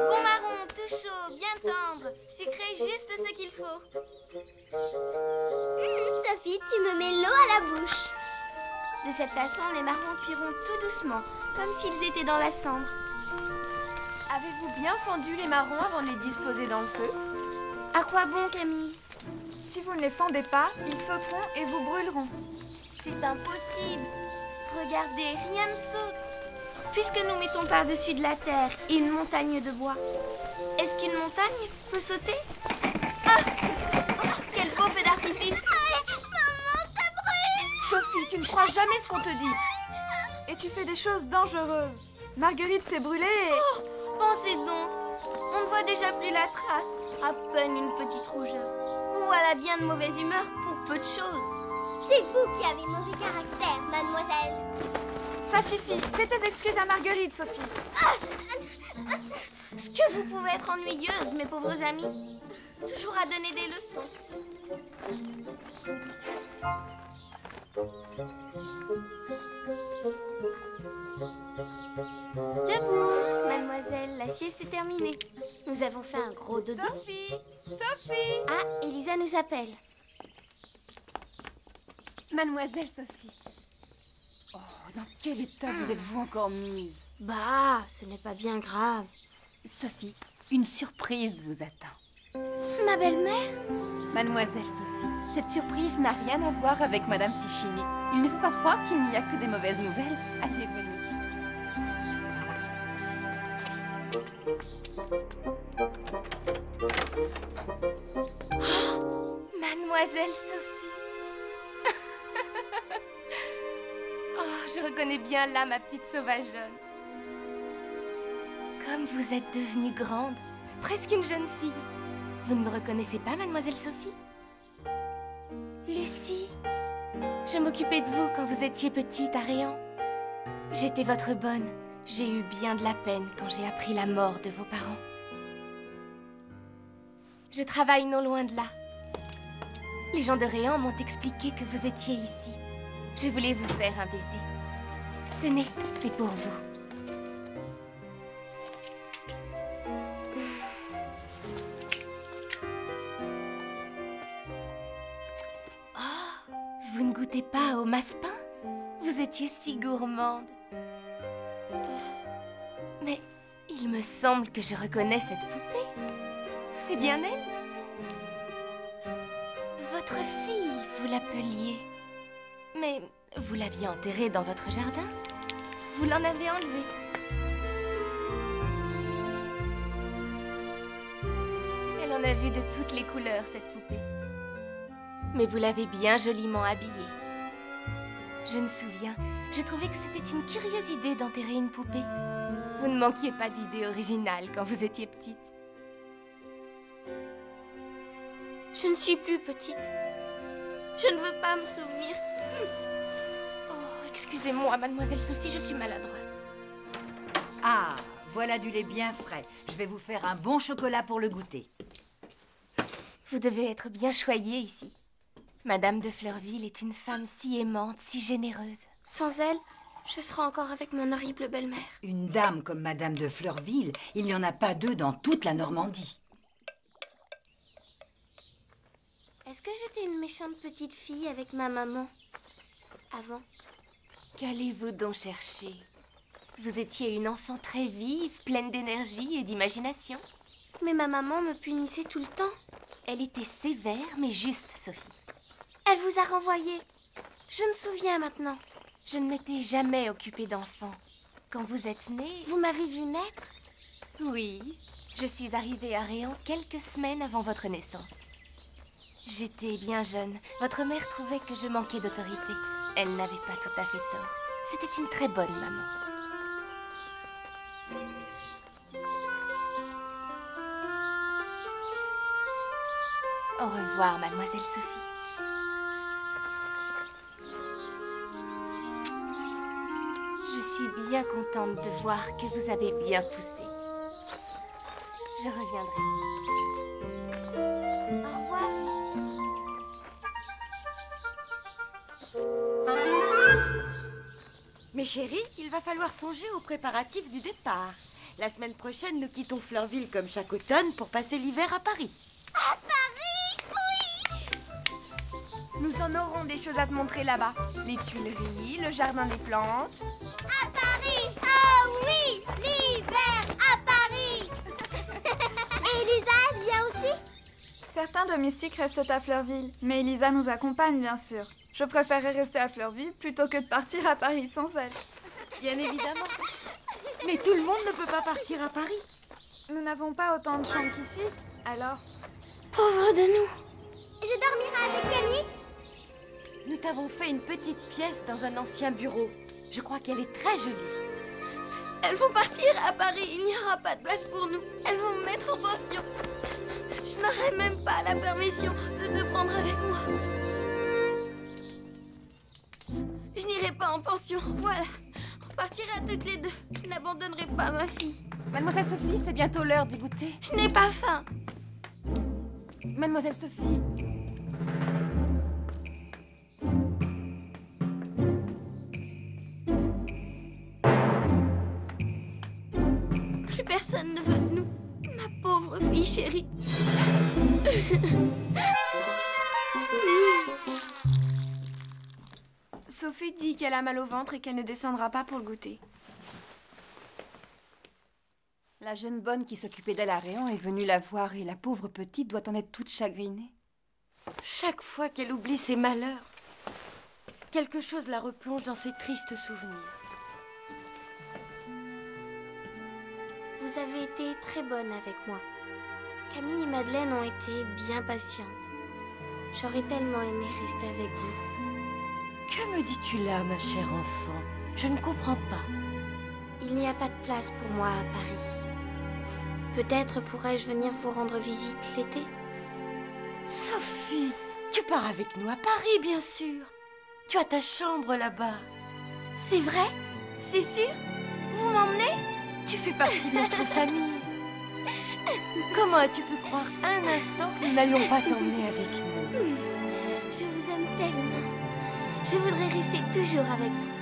bons marrons, tout chaud, bien tendre, sucré juste ce qu'il faut. Sophie, tu me mets l'eau à la bouche. De cette façon, les marrons cuiront tout doucement, comme s'ils étaient dans la cendre. Avez-vous bien fendu les marrons avant de les disposer dans le feu? À quoi bon, Camille? Si vous ne les fendez pas, ils sauteront et vous brûleront. C'est impossible. Regardez, rien ne saute. Puisque nous mettons par-dessus de la terre et une montagne de bois, est-ce qu'une montagne peut sauter? Ah! Quel beau feu d'artifice! Maman, ça brûle! Sophie, tu ne crois jamais ce qu'on te dit. Et tu fais des choses dangereuses. Marguerite s'est brûlée et... Oh, pensez donc, on ne voit déjà plus la trace. À peine une petite rougeur. Vous voilà bien de mauvaise humeur pour peu de choses. C'est vous qui avez mauvais caractère, mademoiselle. Ça suffit. Fais tes excuses à Marguerite, Sophie. Ce que vous pouvez être ennuyeuse, mes pauvres amis. Toujours à donner des leçons. Debout, mademoiselle, la sieste est terminée. Nous avons fait un gros dodo. Sophie! Sophie! Ah, Elisa nous appelle. Mademoiselle Sophie. Oh, dans quel état vous êtes-vous encore mise? Bah, ce n'est pas bien grave. Sophie, une surprise vous attend. Ma belle-mère? Mademoiselle Sophie, cette surprise n'a rien à voir avec Madame Fichini. Il ne faut pas croire qu'il n'y a que des mauvaises nouvelles. Allez, venez. Mademoiselle Sophie. Oh, je reconnais bien là ma petite sauvageonne. Comme vous êtes devenue grande, presque une jeune fille. Vous ne me reconnaissez pas, mademoiselle Sophie? Lucie, je m'occupais de vous quand vous étiez petite à Réan. J'étais votre bonne. J'ai eu bien de la peine quand j'ai appris la mort de vos parents. Je travaille non loin de là. Les gens de Réan m'ont expliqué que vous étiez ici. Je voulais vous faire un baiser. Tenez, c'est pour vous. Oh, vous ne goûtez pas au massepain? Vous étiez si gourmande. Mais il me semble que je reconnais cette poupée. C'est bien elle? Votre fille, vous l'appeliez. Mais vous l'aviez enterrée dans votre jardin? Vous l'en avez enlevée. Elle en a vu de toutes les couleurs, cette poupée. Mais vous l'avez bien joliment habillée. Je me souviens, je trouvais que c'était une curieuse idée d'enterrer une poupée. Vous ne manquiez pas d'idées originales quand vous étiez petite. Je ne suis plus petite. Je ne veux pas me souvenir. Oh, excusez-moi, mademoiselle Sophie, je suis maladroite. Ah, voilà du lait bien frais. Je vais vous faire un bon chocolat pour le goûter. Vous devez être bien choyée ici. Madame de Fleurville est une femme si aimante, si généreuse. Sans elle, je serai encore avec mon horrible belle-mère. Une dame comme Madame de Fleurville, il n'y en a pas deux dans toute la Normandie. Est-ce que j'étais une méchante petite fille avec ma maman avant? Qu'allez-vous donc chercher? Vous étiez une enfant très vive, pleine d'énergie et d'imagination. Mais ma maman me punissait tout le temps. Elle était sévère, mais juste, Sophie. Elle vous a renvoyé. Je me souviens maintenant. Je ne m'étais jamais occupée d'enfants. Quand vous êtes née... Vous m'avez vue naître? Oui. Je suis arrivée à Réan quelques semaines avant votre naissance. J'étais bien jeune. Votre mère trouvait que je manquais d'autorité. Elle n'avait pas tout à fait tort. C'était une très bonne maman. Au revoir, mademoiselle Sophie. Je suis bien contente de voir que vous avez bien poussé. Je reviendrai. Au revoir, Lucie. Mes chéris, il va falloir songer aux préparatifs du départ. La semaine prochaine, nous quittons Fleurville comme chaque automne pour passer l'hiver à Paris. À Paris? Oui! Nous en aurons des choses à te montrer là-bas. Les Tuileries, le jardin des plantes. À Paris! Ah oui! L'hiver à Paris! Et Elisa, elle vient aussi? Certains domestiques restent à Fleurville, mais Elisa nous accompagne, bien sûr. Je préférerais rester à Fleurville plutôt que de partir à Paris sans elle. Bien évidemment. Mais tout le monde ne peut pas partir à Paris. Nous n'avons pas autant de chambres qu'ici, alors... Pauvre de nous. Je dormirai avec Camille. Nous t'avons fait une petite pièce dans un ancien bureau. Je crois qu'elle est très jolie. Elles vont partir à Paris. Il n'y aura pas de place pour nous. Elles vont me mettre en pension. Je n'aurai même pas la permission de te prendre avec moi. Je n'irai pas en pension. Voilà. On partira toutes les deux. Je n'abandonnerai pas ma fille. Mademoiselle Sophie, c'est bientôt l'heure du goûter. Je n'ai pas faim. Mademoiselle Sophie, Plus personne ne veut de nous. Ma pauvre fille chérie. Sophie dit qu'elle a mal au ventre et qu'elle ne descendra pas pour le goûter. La jeune bonne qui s'occupait d'elle à Réan est venue la voir et la pauvre petite doit en être toute chagrinée. Chaque fois qu'elle oublie ses malheurs, quelque chose la replonge dans ses tristes souvenirs. Vous avez été très bonne avec moi. Camille et Madeleine ont été bien patientes. J'aurais tellement aimé rester avec vous. Que me dis-tu là, ma chère enfant? Je ne comprends pas. Il n'y a pas de place pour moi à Paris. Peut-être pourrais-je venir vous rendre visite l'été? Sophie, tu pars avec nous à Paris, bien sûr. Tu as ta chambre là-bas. C'est vrai? C'est sûr? Vous m'emmenez? Tu fais partie de notre famille. Comment as-tu pu croire un instant que nous n'allions pas t'emmener avec nous? Je vous aime tellement. Je voudrais rester toujours avec vous.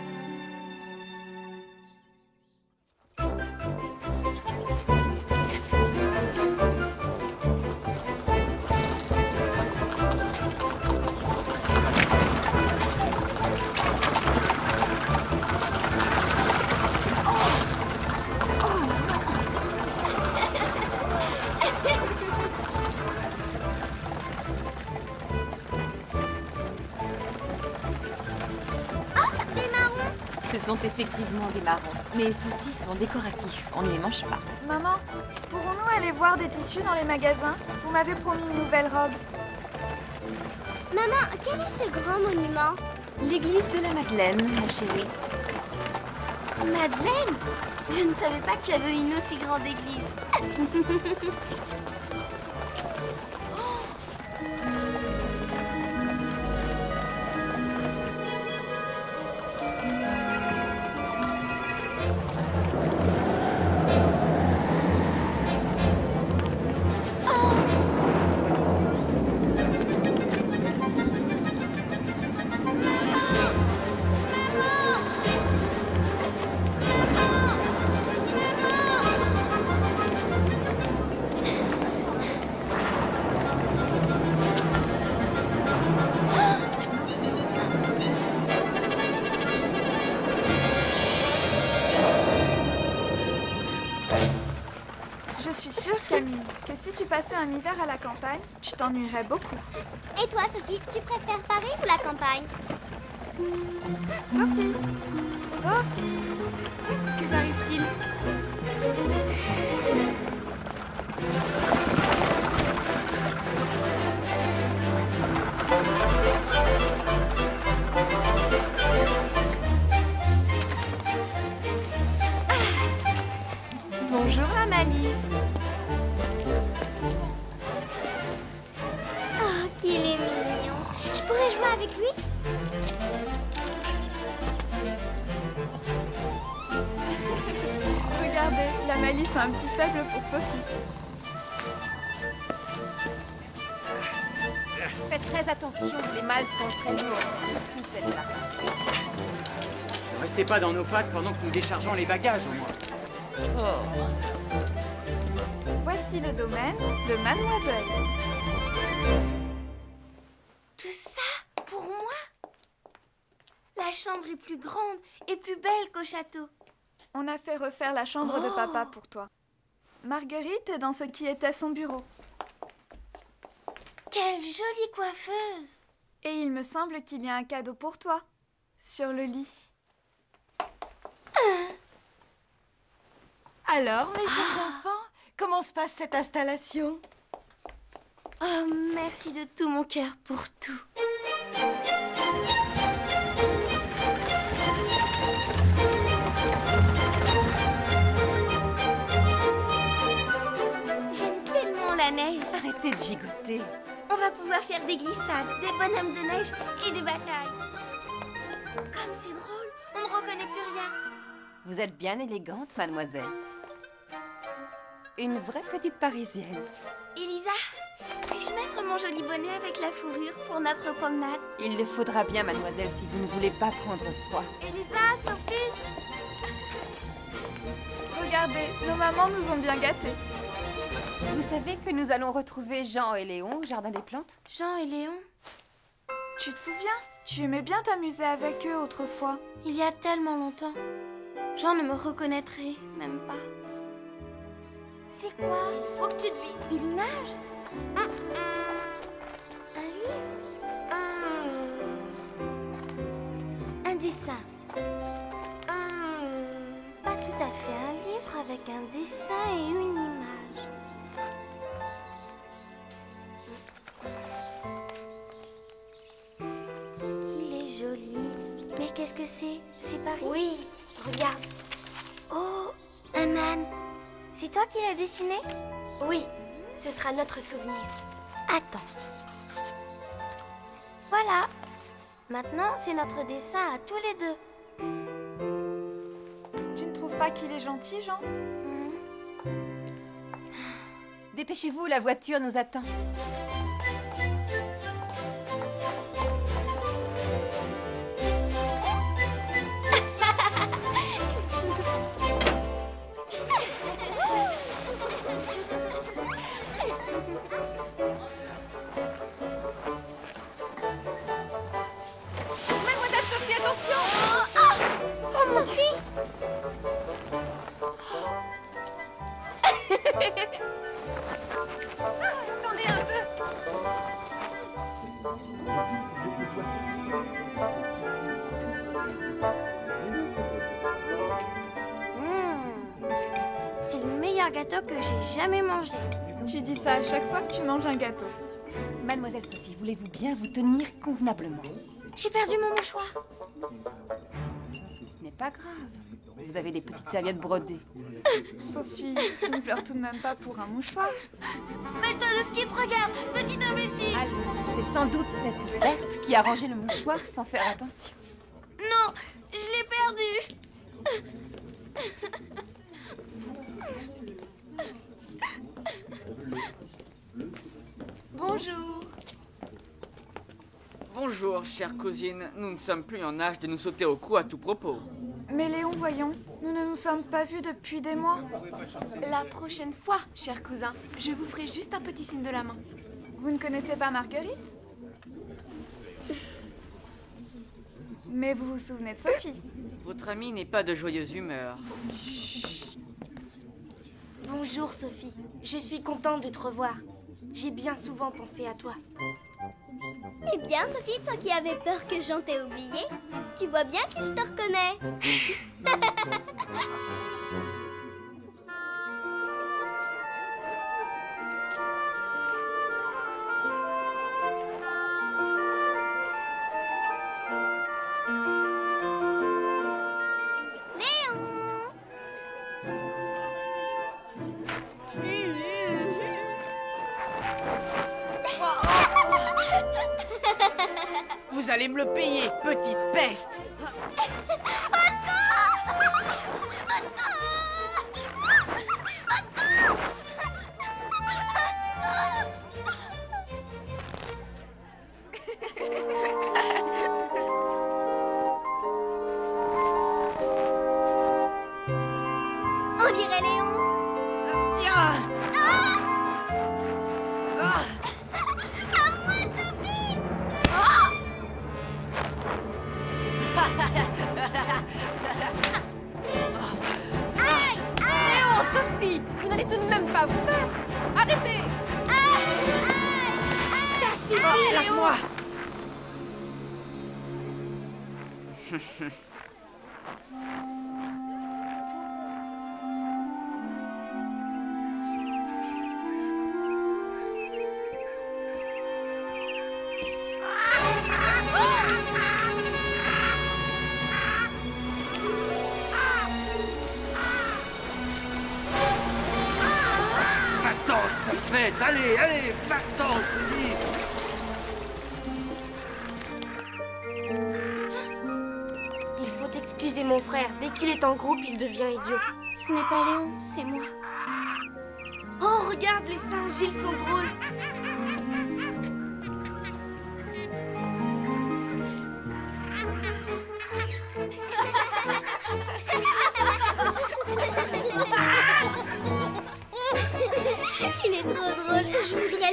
Ce sont effectivement des marrons, mais ceux-ci sont décoratifs, on ne les mange pas. Maman, pourrons-nous aller voir des tissus dans les magasins? Vous m'avez promis une nouvelle robe. Maman, quel est ce grand monument? L'église de la Madeleine, ma chérie. Madeleine? Je ne savais pas que tu avais une aussi grande église. Je suis sûre, Camille, que si tu passais un hiver à la campagne, tu t'ennuierais beaucoup. Et toi, Sophie, tu préfères Paris ou la campagne? Sophie! Sophie! Que t'arrive-t-il? Bonjour, Amalis. Oh, qu'il est mignon. Je pourrais jouer avec lui? Regardez, la Malice a un petit faible pour Sophie. Faites très attention, les malles sont très lourdes, surtout celle-là. Ne restez pas dans nos pattes pendant que nous déchargeons les bagages, au moins. Voici le domaine de Mademoiselle. Tout ça pour moi? La chambre est plus grande et plus belle qu'au château. On a fait refaire la chambre de papa pour toi. Marguerite est dans ce qui était son bureau. Quelle jolie coiffeuse! Et il me semble qu'il y a un cadeau pour toi, sur le lit. Alors, mes chers enfants, comment se passe cette installation? Oh, merci de tout mon cœur pour tout. J'aime tellement la neige. Arrêtez de gigoter. On va pouvoir faire des glissades, des bonhommes de neige et des batailles. Comme c'est drôle, on ne reconnaît plus rien. Vous êtes bien élégante, mademoiselle. Une vraie petite Parisienne. Elisa, puis-je mettre mon joli bonnet avec la fourrure pour notre promenade? Il le faudra bien, mademoiselle, si vous ne voulez pas prendre froid. Elisa, Sophie! regardez, nos mamans nous ont bien gâtés. Vous savez que nous allons retrouver Jean et Léon au Jardin des Plantes? Jean et Léon? Tu te souviens? Tu aimais bien t'amuser avec eux autrefois. Il y a tellement longtemps. Jean ne me reconnaîtrait même pas. C'est quoi? Il faut que tu devines. Une image? Un livre? Un dessin. Pas tout à fait un livre avec un dessin et une image. Qu'il est joli. Mais qu'est-ce que c'est? C'est Paris? Oui, regarde. Oh, un âne. C'est toi qui l'as dessiné? Oui, ce sera notre souvenir. Attends. Voilà. Maintenant, c'est notre dessin à tous les deux. Tu ne trouves pas qu'il est gentil, Jean? Dépêchez-vous, la voiture nous attend. Mademoiselle Sophie, attention! Oh mon Dieu! Attendez un peu! C'est le meilleur gâteau que j'ai jamais mangé. Tu dis ça à chaque fois que tu manges un gâteau. Mademoiselle Sophie, voulez-vous bien vous tenir convenablement? J'ai perdu mon mouchoir. Ce n'est pas grave. Vous avez des petites serviettes brodées. Sophie, tu ne pleures tout de même pas pour un mouchoir. Mets-toi de skip, regarde, petit imbécile. Allez, c'est sans doute cette bête qui a rangé le mouchoir sans faire attention. Non, je l'ai perdu. Bonjour. Bonjour, chère cousine. Nous ne sommes plus en âge de nous sauter au cou à tout propos. Mais Léon, voyons, nous ne nous sommes pas vus depuis des mois. La prochaine fois, cher cousin, je vous ferai juste un petit signe de la main. Vous ne connaissez pas Marguerite? Mais vous vous souvenez de Sophie? Votre amie n'est pas de joyeuse humeur. Bonjour Sophie, je suis contente de te revoir. J'ai bien souvent pensé à toi. Eh bien Sophie, toi qui avais peur que Jean t'ait oublié, tu vois bien qu'il te reconnaît. Vous allez me le payer, petite peste! On dirait Léon. Tiens! À moi Sophie. Aïe! Léon, Sophie, vous n'allez tout de même pas vous battre. Arrêtez! Ça suffit, Oh, lâche-moi! Va-t'en, sapette! Allez, allez, va-t'en, je te dis! Il faut excuser mon frère. Dès qu'il est en groupe, il devient idiot. Ce n'est pas Léon, c'est moi. Oh, regarde, les singes, ils sont drôles.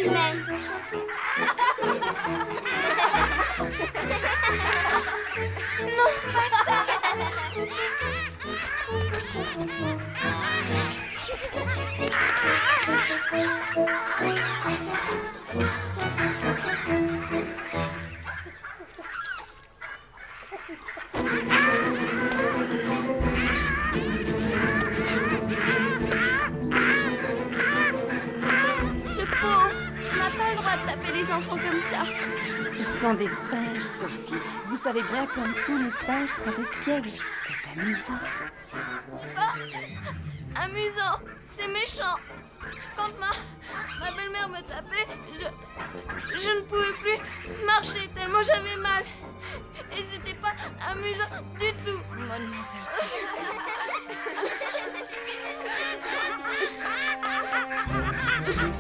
elle-même. Non, pas ça. Le pauvre, on n'a pas le droit de taper les enfants comme ça. Ce sont des singes, Sophie. Vous savez bien comme tous les singes sont espiègles. C'est amusant. Ah, amusant, c'est méchant. Quand ma belle-mère me tapait, je ne pouvais plus marcher tellement j'avais mal. Et c'était pas amusant du tout. Mademoiselle Sophie.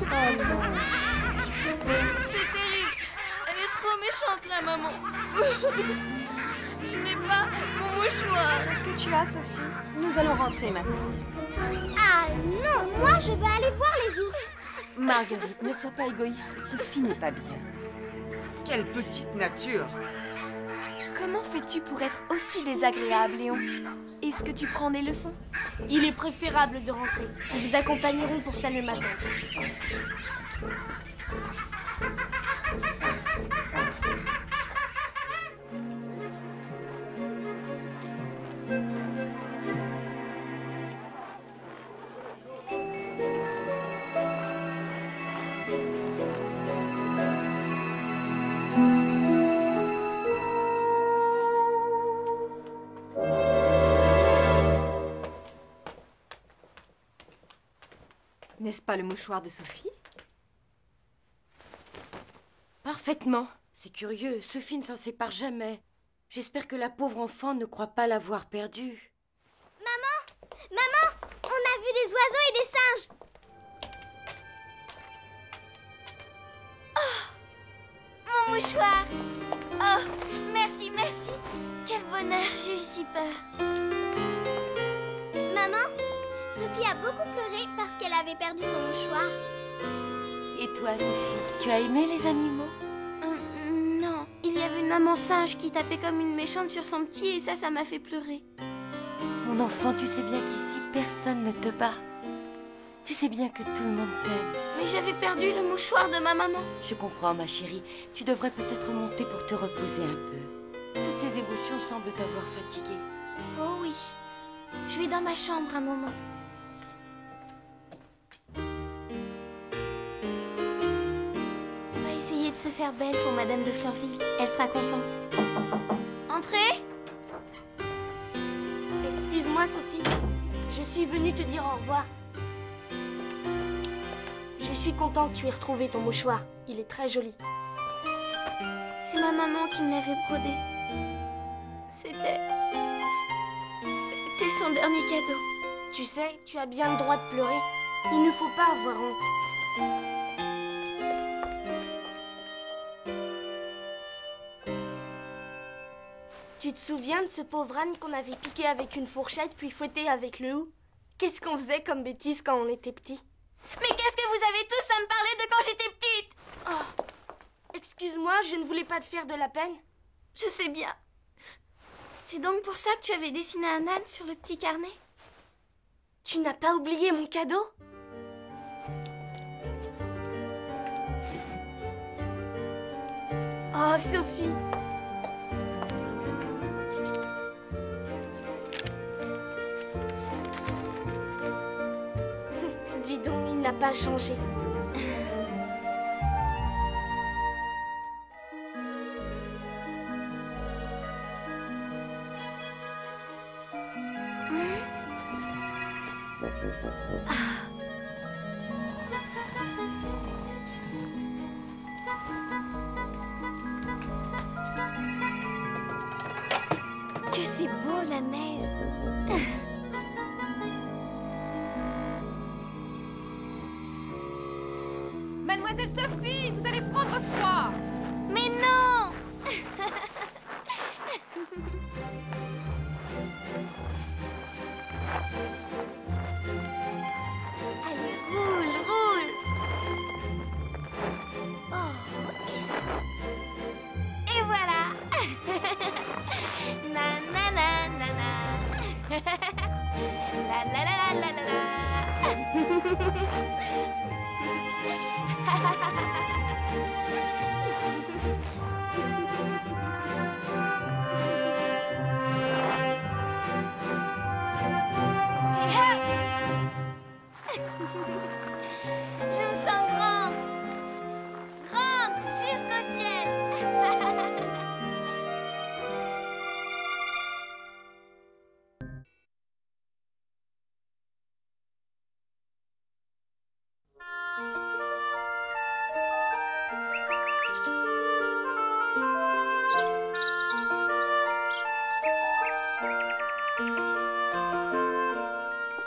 Oh non. C'est terrible. Elle est trop méchante, la maman. Je n'ai pas mon mouchoir. Qu'est-ce que tu as, Sophie? Nous allons rentrer maintenant. Ah non, moi je vais aller voir les ours. Marguerite, ne sois pas égoïste. Sophie n'est pas bien. Quelle petite nature! Comment fais-tu pour être aussi désagréable, Léon? Est-ce que tu prends des leçons? Il est préférable de rentrer. Nous vous accompagnerons pour saluer ma tante. N'est-ce pas le mouchoir de Sophie? Parfaitement. C'est curieux, Sophie ne s'en sépare jamais. J'espère que la pauvre enfant ne croit pas l'avoir perdue. Maman, on a vu des oiseaux et des singes. Mon mouchoir. Oh, merci, merci. Quel bonheur, j'ai eu si peur. Maman, Sophie a beaucoup pleuré parce qu'elle avait perdu son mouchoir. Et toi, Sophie, tu as aimé les animaux? Non, il y avait une maman singe qui tapait comme une méchante sur son petit et ça m'a fait pleurer. Mon enfant, tu sais bien qu'ici, personne ne te bat. Tu sais bien que tout le monde t'aime. Mais j'avais perdu le mouchoir de ma maman. Je comprends, ma chérie. Tu devrais peut-être monter pour te reposer un peu. Toutes ces émotions semblent t'avoir fatiguée. Oh oui, je vais dans ma chambre un moment. On va essayer de se faire belle pour Madame de Fleurville. Elle sera contente. Entrez! Excuse-moi, Sophie. Je suis venue te dire au revoir. Je suis content que tu aies retrouvé ton mouchoir. Il est très joli. C'est ma maman qui me l'avait brodé. C'était son dernier cadeau. Tu sais, tu as bien le droit de pleurer. Il ne faut pas avoir honte. Tu te souviens de ce pauvre âne qu'on avait piqué avec une fourchette puis fouetté avec le hou? Qu'est-ce qu'on faisait comme bêtise quand on était petits? Mais qu'est-ce que vous avez tous à me parler de quand j'étais petite? Oh. Excuse-moi, je ne voulais pas te faire de la peine. Je sais bien. C'est donc pour ça que tu avais dessiné un âne sur le petit carnet? Tu n'as pas oublié mon cadeau? Oh, Sophie! Dis donc, il n'a pas changé. Que c'est beau la neige. Mademoiselle Sophie, vous allez prendre froid. Mais non! Allez, roule, roule. la la la la la Je me sens grande. Grande jusqu'au ciel.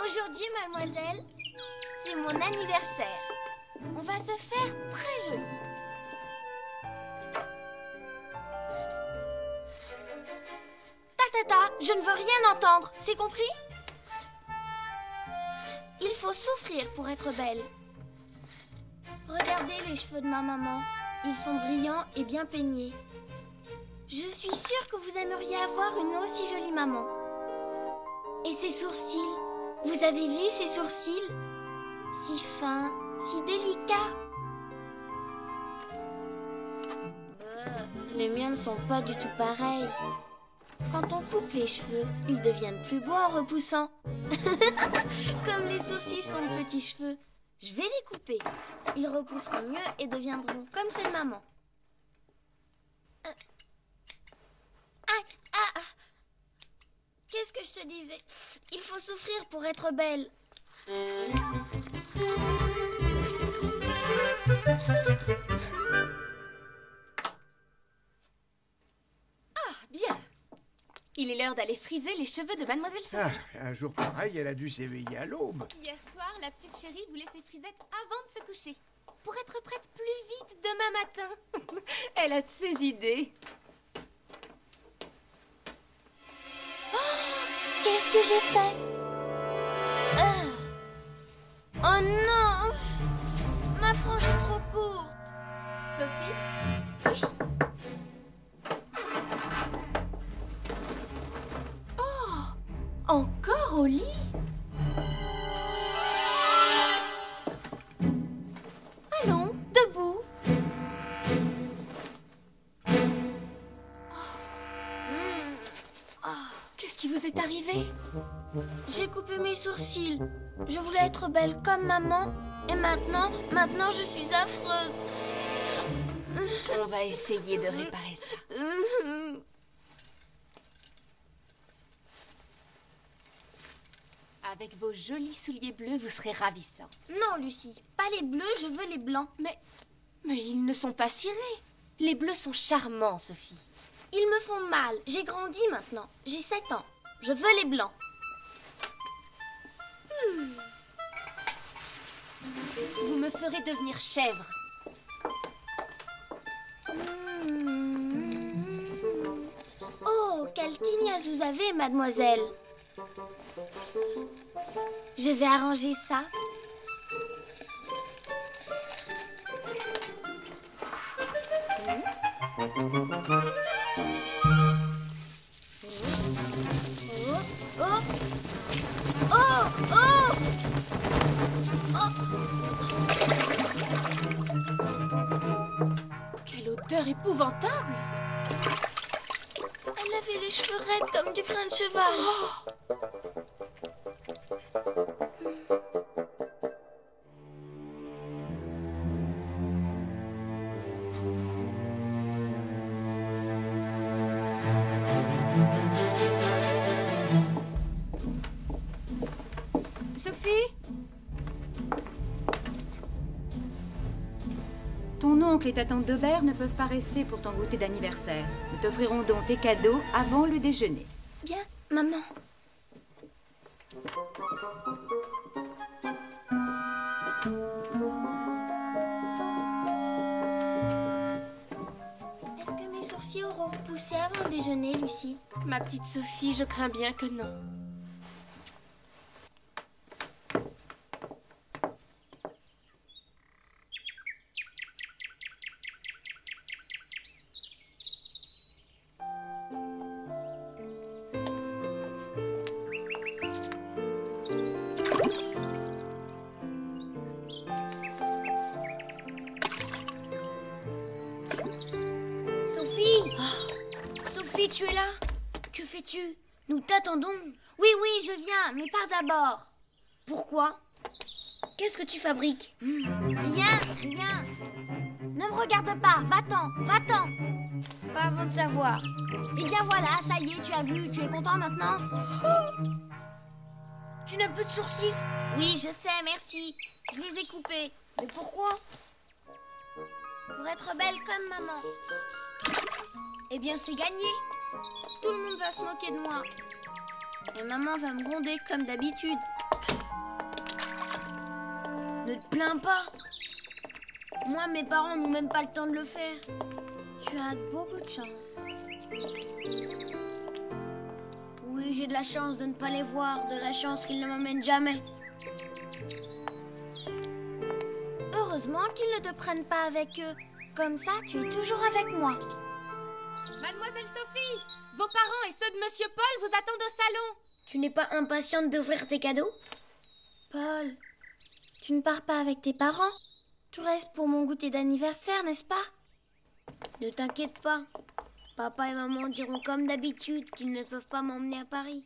Aujourd'hui, mademoiselle, c'est mon anniversaire. On va se faire très joli. Ta, je ne veux rien entendre, c'est compris? Il faut souffrir pour être belle. Regardez les cheveux de ma maman. Ils sont brillants et bien peignés. Je suis sûre que vous aimeriez avoir une aussi jolie maman. Et ses sourcils, vous avez vu ses sourcils? Si fins, si délicats. Les miens ne sont pas du tout pareils. Quand on coupe les cheveux, ils deviennent plus beaux en repoussant. Comme les sourcils sont de petits cheveux, je vais les couper. Ils repousseront mieux et deviendront comme ceux de maman. Qu'est-ce que je te disais? Il faut souffrir pour être belle. Bien. Il est l'heure d'aller friser les cheveux de Mademoiselle Sophie. Un jour pareil, elle a dû s'éveiller à l'aube. Hier soir, la petite chérie voulait ses frisettes avant de se coucher. Pour être prête plus vite demain matin. Elle a de ses idées. Qu'est-ce que j'ai fait? Oh non! Ma frange est trop courte. Sophie? Oui. Oh! Encore au lit? Allons, debout. Qu'est-ce qui vous est arrivé? J'ai coupé mes sourcils. Je voulais être belle comme maman. Et maintenant je suis affreuse. On va essayer de réparer ça. Avec vos jolis souliers bleus, vous serez ravissant. Non, Lucie, pas les bleus, je veux les blancs. Mais ils ne sont pas cirés. Les bleus sont charmants, Sophie. Ils me font mal. J'ai grandi maintenant. J'ai 7 ans. Je veux les blancs. Vous me ferez devenir chèvre. Oh, quelle tignasse vous avez, mademoiselle. Je vais arranger ça. Quelle odeur épouvantable! Elle avait les cheveux raides comme du crin de cheval. Sophie? Ton oncle et ta tante d'Aubert ne peuvent pas rester pour ton goûter d'anniversaire. Nous t'offrirons donc tes cadeaux avant le déjeuner. Bien, maman. Est-ce que mes sourcils auront repoussé avant le déjeuner, Lucie? Ma petite Sophie, je crains bien que non. Sophie, tu es là? Que fais-tu? Nous t'attendons. Oui, je viens, mais pars d'abord. Pourquoi? Qu'est-ce que tu fabriques? Rien. Ne me regarde pas, va-t'en. Pas avant de savoir. Eh bien voilà, ça y est, tu as vu, tu es content maintenant? Tu n'as plus de sourcils? Oui, je sais, merci. Je les ai coupés. Mais pourquoi? Pour être belle comme maman. Eh bien, c'est gagné. Tout le monde va se moquer de moi. Et maman va me gronder comme d'habitude. Ne te plains pas. Moi, mes parents n'ont même pas le temps de le faire. Tu as beaucoup de chance. Oui, j'ai de la chance de ne pas les voir, de la chance qu'ils ne m'emmènent jamais. Heureusement qu'ils ne te prennent pas avec eux. Comme ça, tu es toujours avec moi. Mademoiselle Sophie, vos parents et ceux de Monsieur Paul vous attendent au salon. Tu n'es pas impatiente d'ouvrir tes cadeaux? Paul, tu ne pars pas avec tes parents? Tu restes pour mon goûter d'anniversaire, n'est-ce pas? Ne t'inquiète pas. Papa et maman diront comme d'habitude qu'ils ne peuvent pas m'emmener à Paris.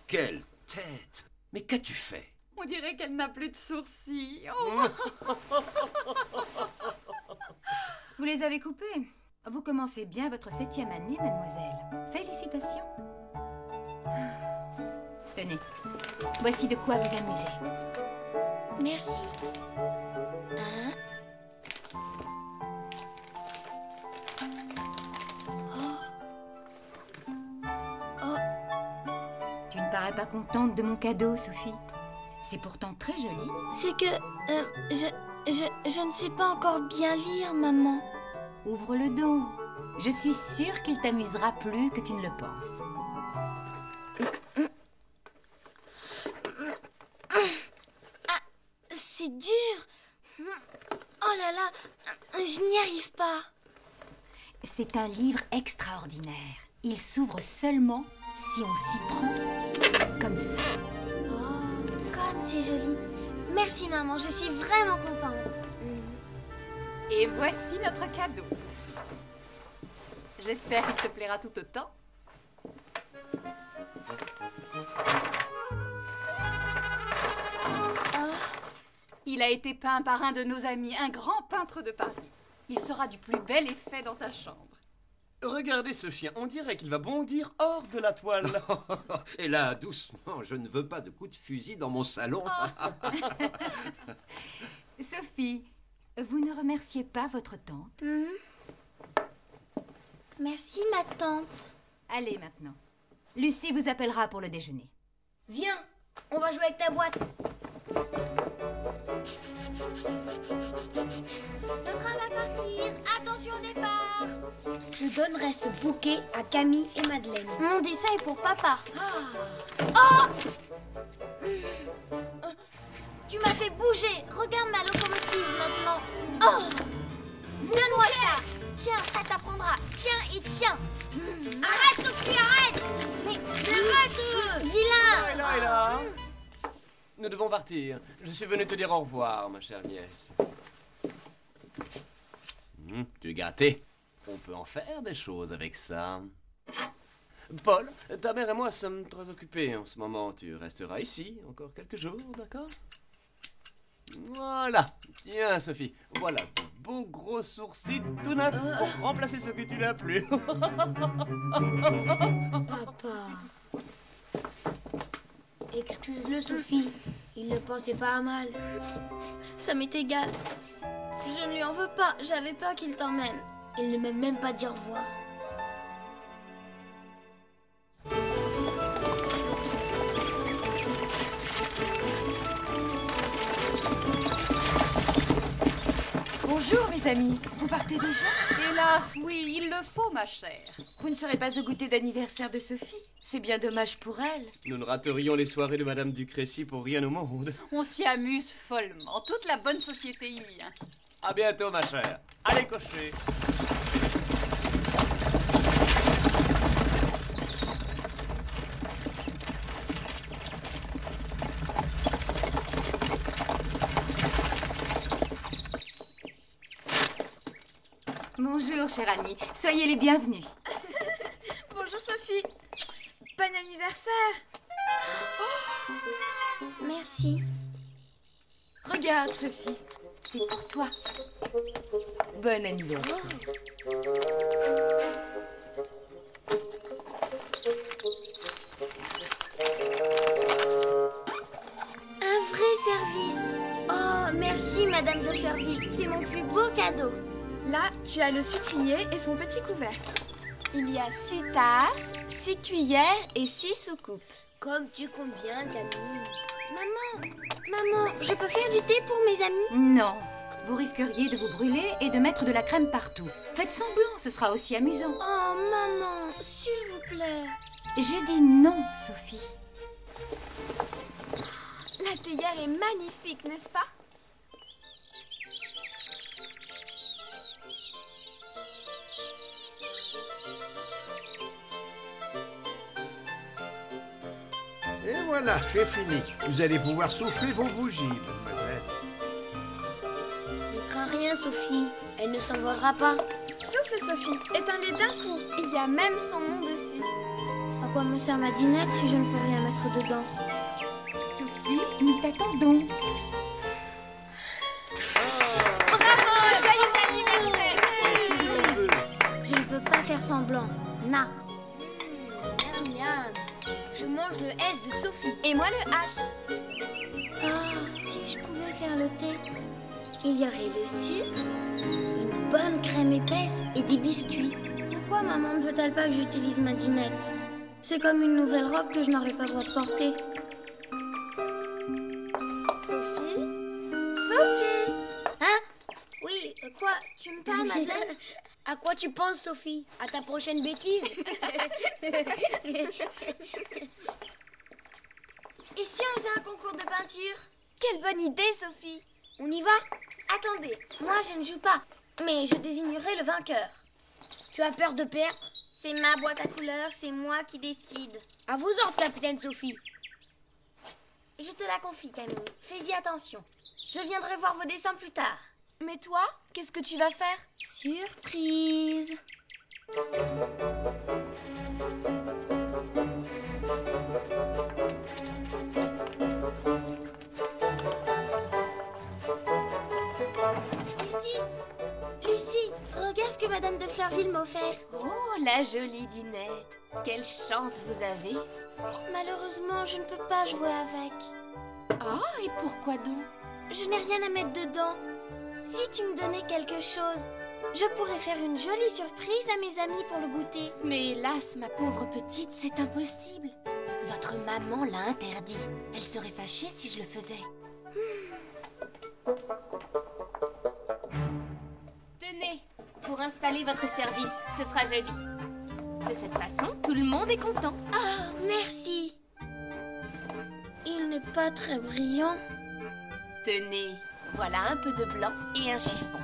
Quelle tête! Mais qu'as-tu fait? On dirait qu'elle n'a plus de sourcils. Oh. Vous les avez coupés. Vous commencez bien votre 7e année, mademoiselle. Félicitations. Tenez, voici de quoi vous amuser. Merci. Tu ne parais pas contente de mon cadeau, Sophie. C'est pourtant très joli. C'est que... je ne sais pas encore bien lire, maman. Ouvre-le donc. Je suis sûre qu'il t'amusera plus que tu ne le penses. C'est dur. Oh là là, je n'y arrive pas. C'est un livre extraordinaire. Il s'ouvre seulement si on s'y prend comme ça. Oh, comme c'est joli. Merci maman, je suis vraiment contente. Et voici notre cadeau. J'espère qu'il te plaira tout autant. Il a été peint par un de nos amis, un grand peintre de Paris. Il sera du plus bel effet dans ta chambre. Regardez ce chien, on dirait qu'il va bondir hors de la toile. Et là, doucement, je ne veux pas de coups de fusil dans mon salon. Sophie, vous ne remerciez pas votre tante? Merci ma tante. Allez maintenant. Lucie vous appellera pour le déjeuner. Viens, on va jouer avec ta boîte. Le train va partir. Attention au départ. Je donnerai ce bouquet à Camille et Madeleine. Mon dessin est pour papa. Oh! Tu m'as fait bouger. Regarde ma locomotive maintenant. Oh! Donne-moi ça. Tiens, ça t'apprendra. Tiens et tiens. Arrête, Sophie, arrête. Mais arrête, vilain. Et là. Nous devons partir. Je suis venu te dire au revoir, ma chère nièce. Tu es gâté. On peut en faire des choses avec ça. Paul, ta mère et moi sommes très occupés en ce moment. Tu resteras ici encore quelques jours, d'accord? Voilà. Tiens, Sophie, voilà de beaux gros sourcils tout neufs pour remplacer ceux que tu n'as plus. Papa. Excuse-le, Sophie. Il ne pensait pas à mal. Ça m'est égal. Je ne lui en veux pas. J'avais peur qu'il t'emmène. Il ne m'a même pas dit au revoir. Bonjour, mes amis. Vous partez déjà? Hélas, oui, il le faut, ma chère. Vous ne serez pas au goûter d'anniversaire de Sophie? C'est bien dommage pour elle. Nous ne raterions les soirées de Madame Ducrécy pour rien au monde. On s'y amuse follement. Toute la bonne société y vient. À bientôt, ma chère. Allez, cocher. Bonjour, chère amie. Soyez les bienvenus. Bonjour Sophie. Bon anniversaire. Merci. Regarde, Sophie. C'est pour toi. Bon anniversaire. Un vrai service. Oh, merci, Madame de Fleurville. C'est mon plus beau cadeau. Là, tu as le sucrier et son petit couvercle. Il y a 6 tasses, 6 cuillères et 6 soucoupes. Comme tu comptes bien, Camille. Maman, je peux faire du thé pour mes amis? Non. Vous risqueriez de vous brûler et de mettre de la crème partout. Faites semblant, ce sera aussi amusant. Oh, maman, s'il vous plaît. J'ai dit non, Sophie. La théière est magnifique, n'est-ce pas? Et voilà, j'ai fini. Vous allez pouvoir souffler vos bougies, mademoiselle. Ne crains rien, Sophie. Elle ne s'envolera pas. Souffle, Sophie. Éteins-les d'un coup. Il y a même son nom dessus. À quoi me sert ma dinette si je ne peux rien mettre dedans? Sophie, nous t'attendons. Bravo, joyeux anniversaire. Je ne veux pas faire semblant. Na. Miam, miam. Je mange le S de Sophie. Et moi le H. Ah, si je pouvais faire le thé. Il y aurait le sucre, une bonne crème épaisse et des biscuits. Pourquoi maman ne veut-elle pas que j'utilise ma dinette? C'est comme une nouvelle robe que je n'aurais pas le droit de porter. Sophie? Sophie? Hein? Oui, quoi? Tu me parles, Madeleine? À quoi tu penses, Sophie? À ta prochaine bêtise? Et si on faisait un concours de peinture? Quelle bonne idée, Sophie. On y va? Attendez, moi je ne joue pas, mais je désignerai le vainqueur. Tu as peur de perdre? C'est ma boîte à couleurs, c'est moi qui décide. À vos ordres, capitaine Sophie. Je te la confie, Camille. Fais-y attention. Je viendrai voir vos dessins plus tard. Mais toi, qu'est-ce que tu vas faire? Surprise. Lucie, regarde ce que Madame de Fleurville m'a offert. Oh, la jolie dinette. Quelle chance vous avez. Malheureusement, je ne peux pas jouer avec. Ah, et pourquoi donc? Je n'ai rien à mettre dedans. Si tu me donnais quelque chose, je pourrais faire une jolie surprise à mes amis pour le goûter. Mais hélas, ma pauvre petite, c'est impossible. Votre maman l'a interdit. Elle serait fâchée si je le faisais. Tenez, pour installer votre service, ce sera joli. De cette façon, tout le monde est content. Ah, merci. Il n'est pas très brillant. Tenez, voilà un peu de blanc et un chiffon.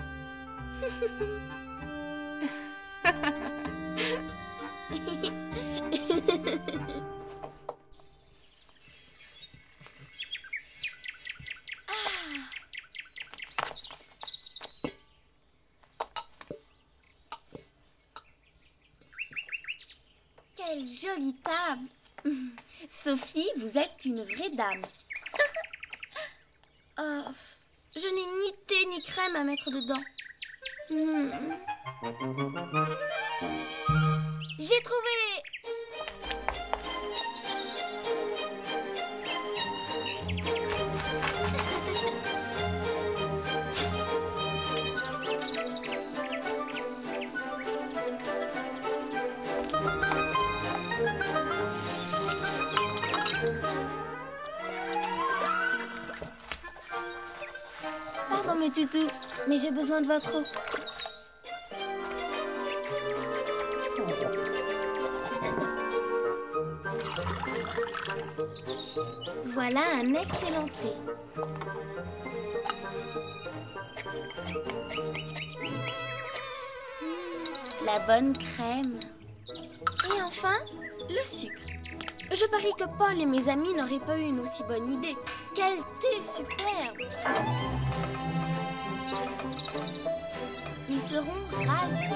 Quelle jolie table! Sophie, vous êtes une vraie dame. Oh, je n'ai ni thé ni crème à mettre dedans. J'ai trouvé! Pardon mes toutous, mais j'ai besoin de votre eau. Voilà un excellent thé. La bonne crème. Et enfin, le sucre. Je parie que Paul et mes amis n'auraient pas eu une aussi bonne idée. Quel thé superbe! Il seront ravis.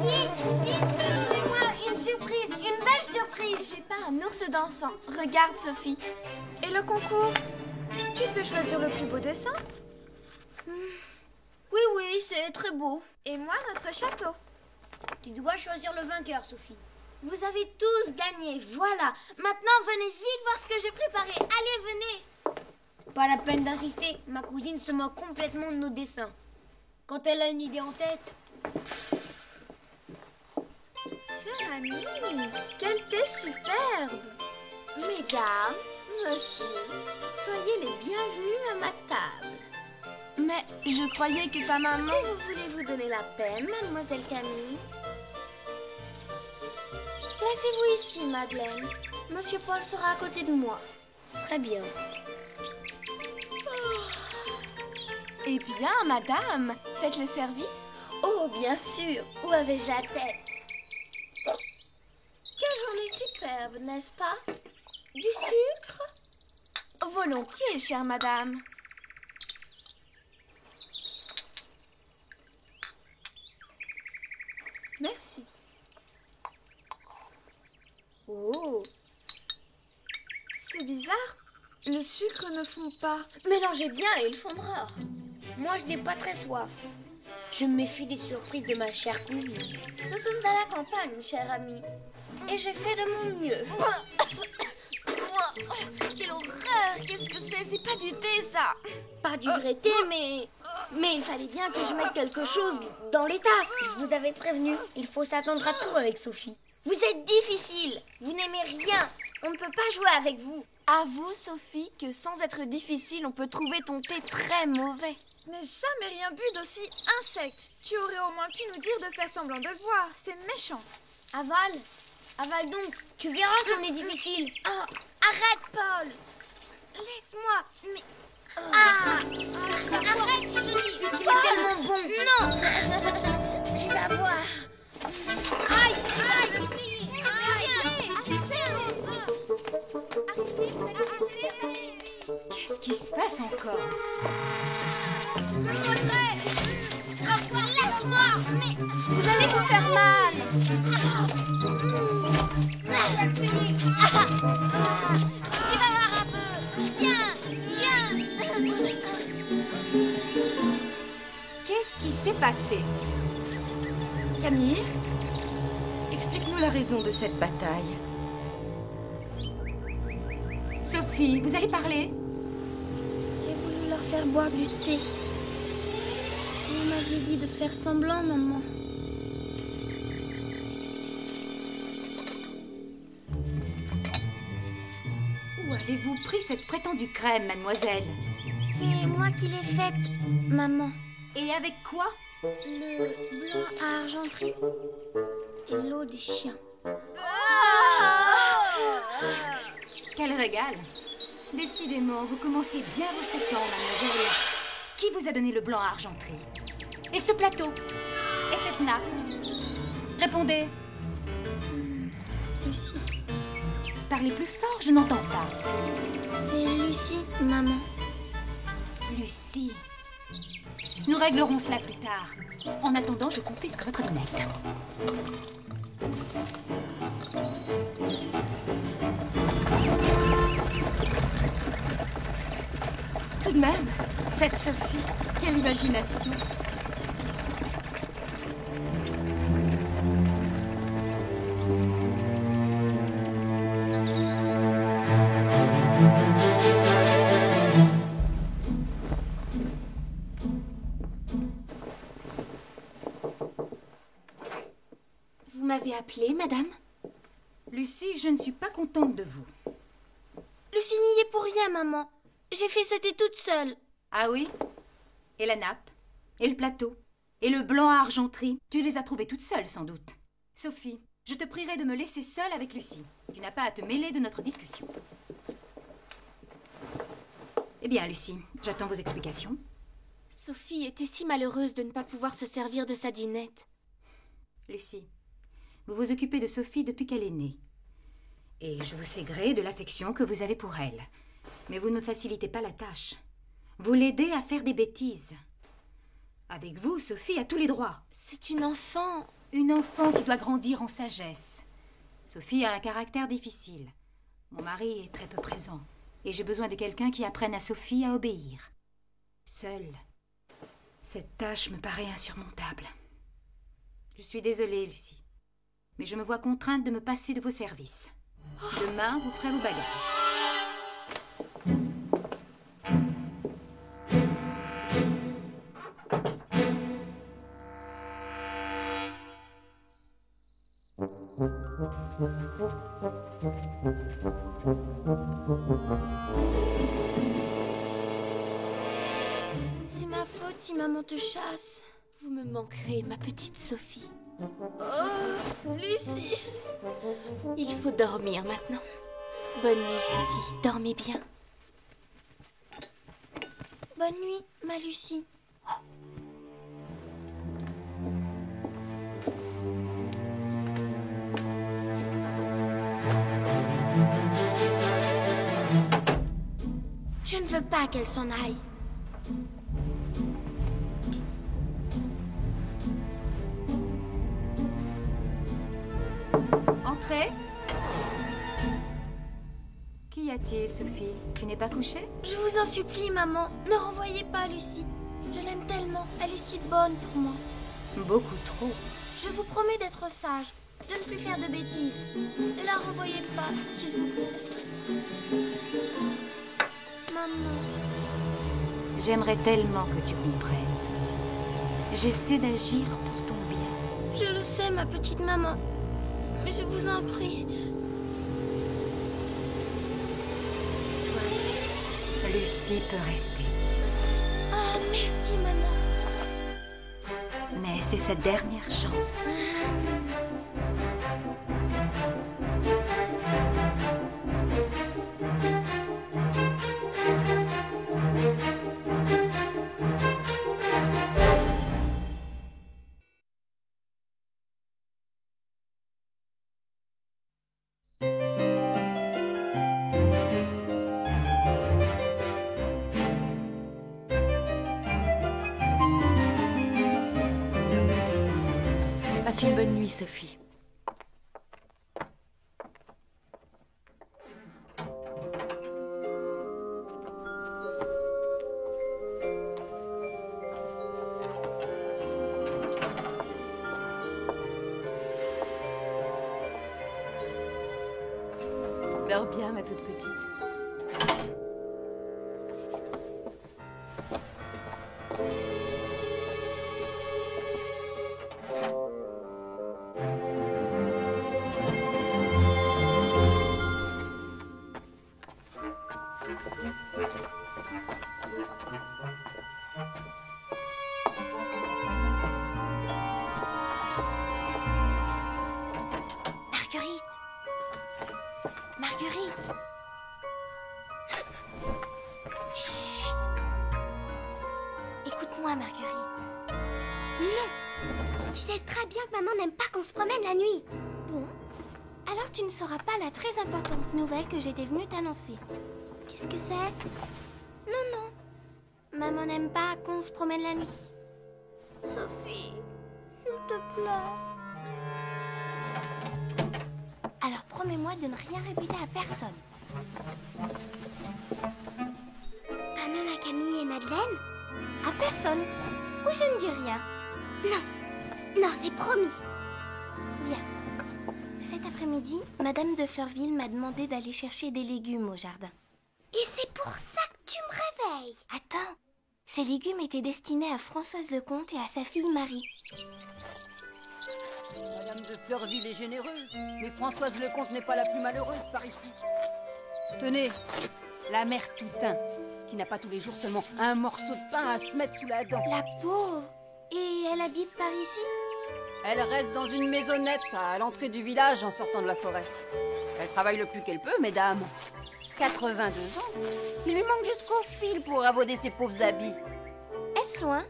Vite, Trouvez-moi une surprise, une belle surprise. J'ai pas un ours dansant. Regarde, Sophie. Et le concours? Tu te fais choisir le plus beau dessin? Oui, c'est très beau. Et moi, notre château. Tu dois choisir le vainqueur, Sophie. Vous avez tous gagné, voilà. Maintenant, venez vite voir ce que j'ai préparé. Allez, venez. Pas la peine d'insister, ma cousine se moque complètement de nos dessins. Quand elle a une idée en tête... Cher ami, quel thé superbe! Mesdames, monsieur, soyez les bienvenus à ma table. Mais je croyais que ta maman... Si vous voulez vous donner la peine, mademoiselle Camille. Placez-vous ici, Madeleine. Monsieur Paul sera à côté de moi. Très bien. Eh bien, madame, faites le service. Oh, bien sûr. Où avais-je la tête? Quelle journée superbe, n'est-ce pas? Du sucre? Volontiers, chère madame. Merci. Oh, C'est bizarre. Le sucre ne fond pas. mélangez bien et il fondra. Moi, je n'ai pas très soif. Je me méfie des surprises de ma chère cousine. Nous sommes à la campagne, chère amie. Et j'ai fait de mon mieux. Quelle horreur! Qu'est-ce que c'est? C'est pas du thé, ça! Pas du vrai thé, mais il fallait bien que je mette quelque chose dans les tasses. Je vous avais prévenu. Il faut s'attendre à tout avec Sophie. Vous êtes difficile. Vous n'aimez rien. On ne peut pas jouer avec vous. Avoue, Sophie, que sans être difficile, on peut trouver ton thé très mauvais. Je n'ai jamais rien bu d'aussi infect. Tu aurais au moins pu nous dire de faire semblant de le boire. C'est méchant. Avale. Avale donc. Tu verras si on est difficile. Oh, arrête, Paul! Laisse-moi, mais... Arrête, Sophie. Puisqu'il est tellement bon. Non! Tu vas voir. Aïe, aïe. Qu'est-ce qui se passe encore? Laisse-moi. Mais... Vous allez vous faire mal. Tu vas voir un peu. Tiens. Qu'est-ce qui s'est passé? Camille, explique-nous la raison de cette bataille. Sophie, vous allez parler? J'ai voulu leur faire boire du thé. Vous m'aviez dit de faire semblant, maman. Où avez-vous pris cette prétendue crème, mademoiselle? C'est moi qui l'ai faite, maman. Et avec quoi? Le blanc à argenterie et l'eau des chiens. Quel régal! Décidément, vous commencez bien vos 7 ans, mademoiselle. Qui vous a donné le blanc à argenterie? Et ce plateau? Et cette nappe? Répondez. Lucie. Parlez plus fort, je n'entends pas. C'est Lucie, maman. Lucie. Nous réglerons cela plus tard. En attendant, je confisque votre lunette. Tout de même, cette Sophie, quelle imagination! Vous m'avez appelée, madame? Lucie, je ne suis pas contente de vous. Lucie n'y est pour rien, maman. J'ai fait ce thé toute seule. Ah oui? Et la nappe? Et le plateau? Et le blanc à argenterie? Tu les as trouvés toutes seules, sans doute. Sophie, je te prierai de me laisser seule avec Lucie. Tu n'as pas à te mêler de notre discussion. Eh bien, Lucie, j'attends vos explications. Sophie était si malheureuse de ne pas pouvoir se servir de sa dînette. Lucie, vous vous occupez de Sophie depuis qu'elle est née. Et je vous sais gré de l'affection que vous avez pour elle. Mais vous ne me facilitez pas la tâche. Vous l'aidez à faire des bêtises. Avec vous, Sophie a tous les droits. C'est une enfant. Une enfant qui doit grandir en sagesse. Sophie a un caractère difficile. Mon mari est très peu présent. Et j'ai besoin de quelqu'un qui apprenne à Sophie à obéir. Seule, cette tâche me paraît insurmontable. Je suis désolée, Lucie. Mais je me vois contrainte de me passer de vos services. Demain, vous ferez vos bagages. C'est ma faute si maman te chasse. Vous me manquerez, ma petite Sophie. Oh, Lucie. Il faut dormir maintenant. Bonne nuit, Sophie. Dormez bien. Bonne nuit, ma Lucie. Je ne veux pas qu'elle s'en aille. Entrez. Qu'y a-t-il, Sophie? Tu n'es pas couchée? Je vous en supplie, maman. Ne renvoyez pas Lucie. Je l'aime tellement. Elle est si bonne pour moi. Beaucoup trop. Je vous promets d'être sage, de ne plus faire de bêtises. Ne la renvoyez pas, s'il vous plaît. Maman. J'aimerais tellement que tu comprennes, Sophie. J'essaie d'agir pour ton bien. Je le sais, ma petite maman. Mais je vous en prie. Soit. Lucie peut rester. Ah, merci, maman. Mais c'est sa dernière chance. Passe une bonne nuit, Sophie. Dors bien, ma toute petite. Marguerite. Marguerite. Chut. Écoute-moi, Marguerite. Non. Tu sais très bien que maman n'aime pas qu'on se promène la nuit. Bon. Alors tu ne sauras pas la très importante nouvelle que j'étais venue t'annoncer. Qu'est-ce que c'est? Non, non. Maman n'aime pas qu'on se promène la nuit. Sophie, s'il te plaît. Alors promets-moi de ne rien répéter à personne. Pas même à Camille et Madeleine? À personne. Ou je ne dis rien. Non. Non, c'est promis. Bien. Cet après-midi, Madame de Fleurville m'a demandé d'aller chercher des légumes au jardin. Et c'est pour ça que tu me réveilles. Attends. Ces légumes étaient destinés à Françoise Lecomte et à sa fille Marie. Madame de Fleurville est généreuse, mais Françoise Lecomte n'est pas la plus malheureuse par ici. Tenez, la mère Toutain, qui n'a pas tous les jours seulement un morceau de pain à se mettre sous la dent. La pauvre. Et elle habite par ici? Elle reste dans une maisonnette à l'entrée du village en sortant de la forêt. Elle travaille le plus qu'elle peut, mesdames. 82 ans. Il lui manque jusqu'au fil pour avauder ses pauvres habits. Est-ce loin?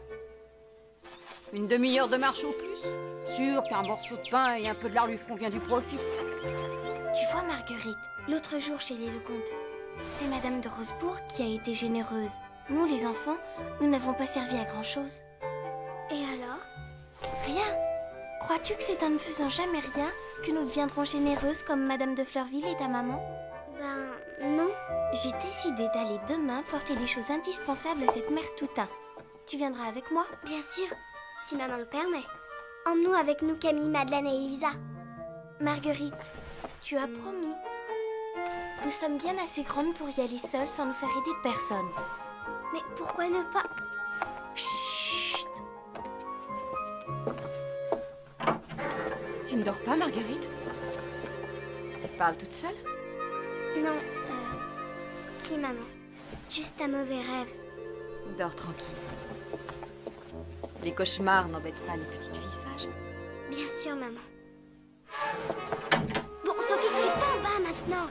Une demi-heure de marche au plus. Sûr qu'un morceau de pain et un peu de lard lui feront bien du profit. Tu vois, Marguerite, l'autre jour chez les Lecomte, c'est Madame de Rosebourg qui a été généreuse. Nous, les enfants, nous n'avons pas servi à grand-chose. Et alors? Rien. Crois-tu que c'est en ne faisant jamais rien que nous deviendrons généreuses comme Madame de Fleurville et ta maman? Ben, non. J'ai décidé d'aller demain porter des choses indispensables à cette mère Toutain. Tu viendras avec moi? Bien sûr, si maman le permet. Emmenons avec nous Camille, Madeleine et Elisa. Marguerite, tu as promis. Nous sommes bien assez grandes pour y aller seules sans nous faire aider de personne. Mais pourquoi ne pas... Chut! Tu ne dors pas, Marguerite? Tu parles toute seule? Non, si maman. Juste un mauvais rêve. Dors tranquille. Les cauchemars n'embêtent pas les petites filles sages. Bien sûr, maman. Bon, Sophie, tu t'en vas maintenant.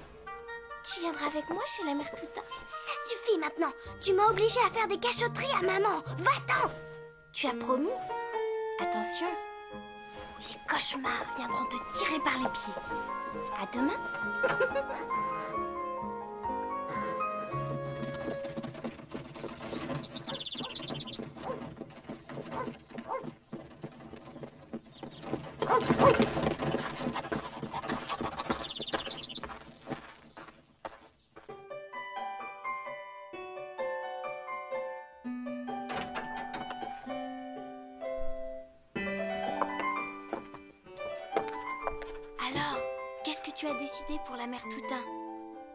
Tu viendras avec moi chez la mère Toutain? Ça suffit maintenant. Tu m'as obligée à faire des cachotteries à maman. Va-t'en! Tu as promis? Attention, ou les cauchemars viendront te tirer par les pieds. À demain. Alors, qu'est-ce que tu as décidé pour la mère Toutain?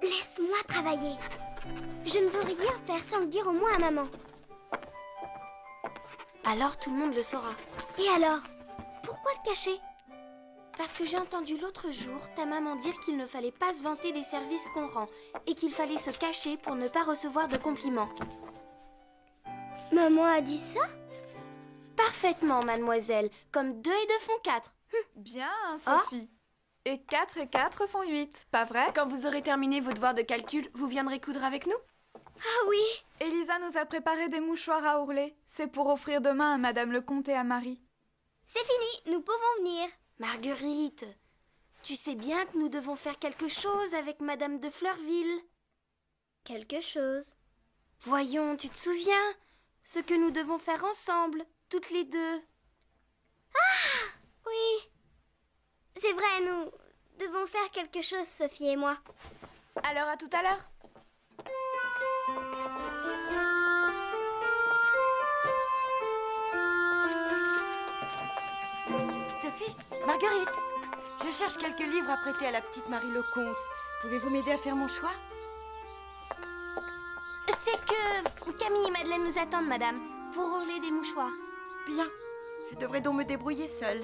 Laisse-moi travailler. Je ne veux rien faire sans le dire au moins à maman. Alors tout le monde le saura. Et alors? Pourquoi le cacher? Parce que j'ai entendu l'autre jour ta maman dire qu'il ne fallait pas se vanter des services qu'on rend et qu'il fallait se cacher pour ne pas recevoir de compliments. Maman a dit ça? Parfaitement, mademoiselle. Comme 2 et 2 font 4. Bien, Sophie. Et 4 et 4 font 8, pas vrai? Quand vous aurez terminé vos devoirs de calcul, vous viendrez coudre avec nous? Ah oui! Elisa nous a préparé des mouchoirs à ourler. C'est pour offrir demain à Madame le Comte et à Marie. C'est fini, nous pouvons venir. Marguerite, tu sais bien que nous devons faire quelque chose avec Madame de Fleurville. Quelque chose? Voyons, tu te souviens? Ce que nous devons faire ensemble, toutes les deux. Ah! Oui. C'est vrai, nous devons faire quelque chose, Sophie et moi. Alors à tout à l'heure. Sophie, Marguerite, je cherche quelques livres à prêter à la petite Marie Lecomte. Pouvez-vous m'aider à faire mon choix? C'est que Camille et Madeleine nous attendent, madame, pour ourler des mouchoirs. Bien, je devrais donc me débrouiller seule.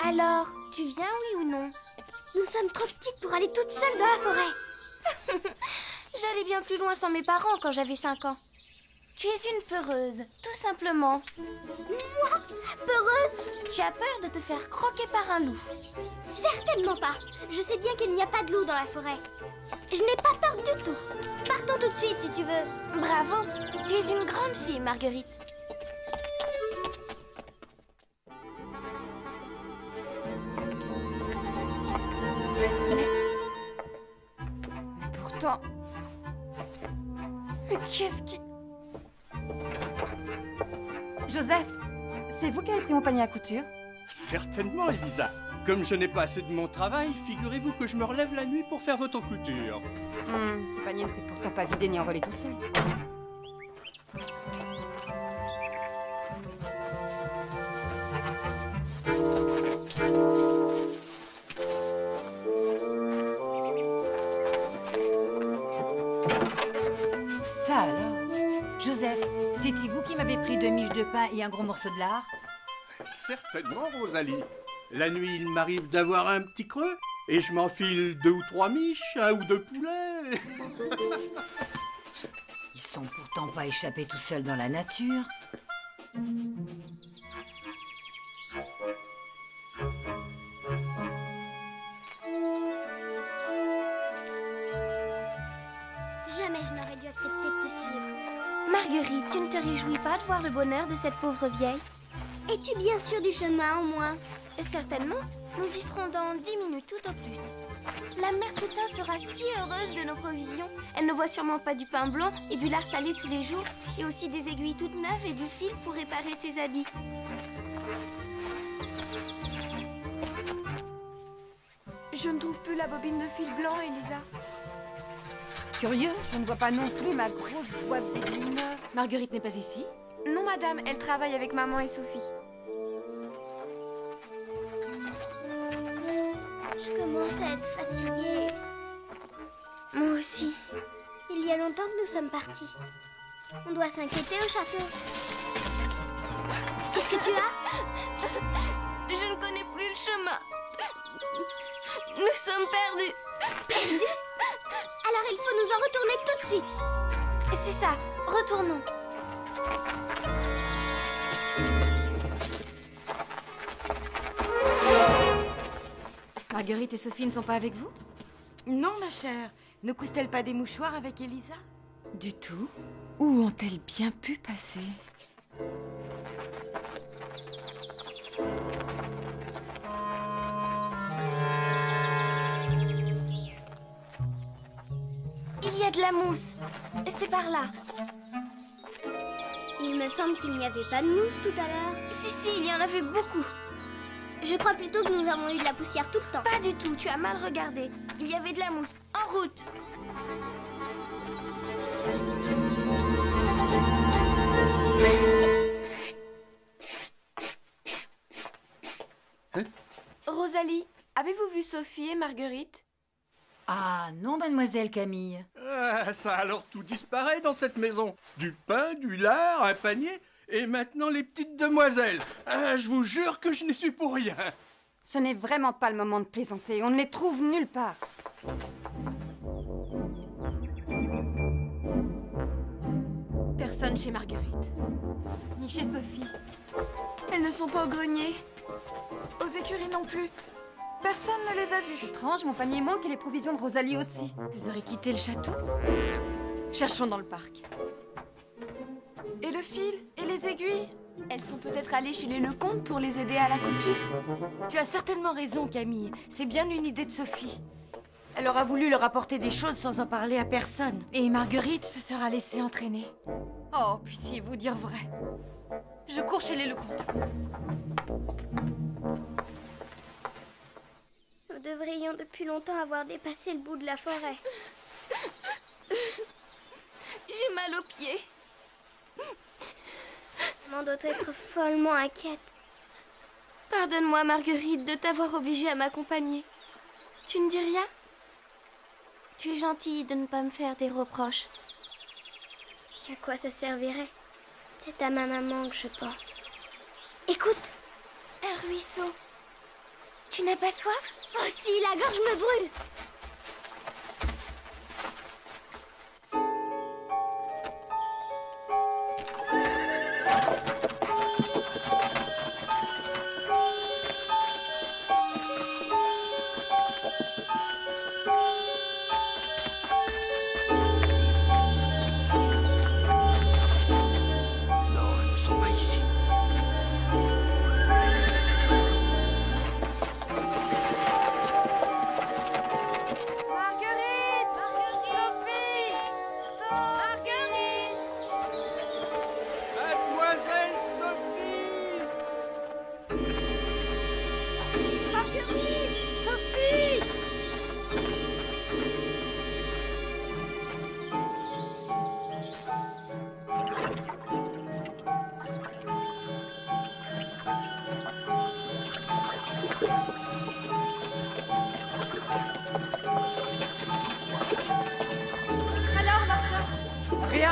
Alors, tu viens, oui ou non? Nous sommes trop petites pour aller toutes seules dans la forêt. J'allais bien plus loin sans mes parents quand j'avais 5 ans. Tu es une peureuse, tout simplement. Moi? Peureuse? Tu as peur de te faire croquer par un loup? Certainement pas. Je sais bien qu'il n'y a pas de loup dans la forêt. Je n'ai pas peur du tout. Partons tout de suite si tu veux. Bravo, tu es une grande fille, Marguerite. Pourtant... Mais qu'est-ce qui... Joseph, c'est vous qui avez pris mon panier à couture? Certainement, Elisa. Comme je n'ai pas assez de mon travail, figurez-vous que je me relève la nuit pour faire votre couture. Ce panier ne s'est pourtant pas vidé ni envolé tout seul. Ça alors? Joseph, c'était vous qui m'avez pris 2 miches de pain et un gros morceau de lard? Certainement, Rosalie. La nuit, il m'arrive d'avoir un petit creux, et je m'enfile 2 ou 3 miches, 1 ou 2 poulets. Ils sont pourtant pas échappés tout seuls dans la nature. Jamais je n'aurais dû accepter de te suivre. Marguerite, tu ne te réjouis pas de voir le bonheur de cette pauvre vieille? Es-tu bien sûr du chemin, au moins? Certainement. Nous y serons dans 10 minutes, tout au plus. La mère Toutain sera si heureuse de nos provisions. Elle ne voit sûrement pas du pain blanc et du lard salé tous les jours, et aussi des aiguilles toutes neuves et du fil pour réparer ses habits. Je ne trouve plus la bobine de fil blanc, Elisa. Curieux, je ne vois pas non plus ma grosse boîte d'aiguilles. Marguerite n'est pas ici? Non, madame, elle travaille avec maman et Sophie. Je commence à être fatiguée. Moi aussi. Il y a longtemps que nous sommes partis. On doit s'inquiéter au château. Qu'est-ce que tu as? Je ne connais plus le chemin. Nous sommes perdus. Perdus? Alors il faut nous en retourner tout de suite. C'est ça, retournons. Marguerite et Sophie ne sont pas avec vous? Non, ma chère. Ne cousent-elles pas des mouchoirs avec Elisa? Du tout. Où ont-elles bien pu passer? Il y a de la mousse. C'est par là. Il me semble qu'il n'y avait pas de mousse tout à l'heure. Si, il y en avait beaucoup. Je crois plutôt que nous avons eu de la poussière tout le temps. Pas du tout, tu as mal regardé. Il y avait de la mousse. En route. Hein? Rosalie, avez-vous vu Sophie et Marguerite? Ah non, mademoiselle Camille. Ça alors tout disparaît dans cette maison. Du pain, du lard, un panier, et maintenant les petites demoiselles. Je vous jure que je n'y suis pour rien. Ce n'est vraiment pas le moment de plaisanter. On ne les trouve nulle part. Personne chez Marguerite. Ni chez Sophie. Elles ne sont pas au grenier. Aux écuries non plus. Personne ne les a vues. Étrange, mon panier manque et les provisions de Rosalie aussi. Elles auraient quitté le château? Cherchons dans le parc. Et le fil? Et les aiguilles? Elles sont peut-être allées chez les Lecomte pour les aider à la couture. Tu as certainement raison, Camille. C'est bien une idée de Sophie. Elle aura voulu leur apporter des choses sans en parler à personne. Et Marguerite se sera laissée entraîner. Oh, puissiez-vous dire vrai? Je cours chez les Lecomte. Nous devrions depuis longtemps avoir dépassé le bout de la forêt. J'ai mal aux pieds. Maman doit être follement inquiète. Pardonne-moi, Marguerite, de t'avoir obligée à m'accompagner. Tu ne dis rien? Tu es gentille de ne pas me faire des reproches. À quoi ça servirait? C'est à ma maman que je pense. Écoute! Un ruisseau. Tu n'as pas soif? Oh si, la gorge me brûle!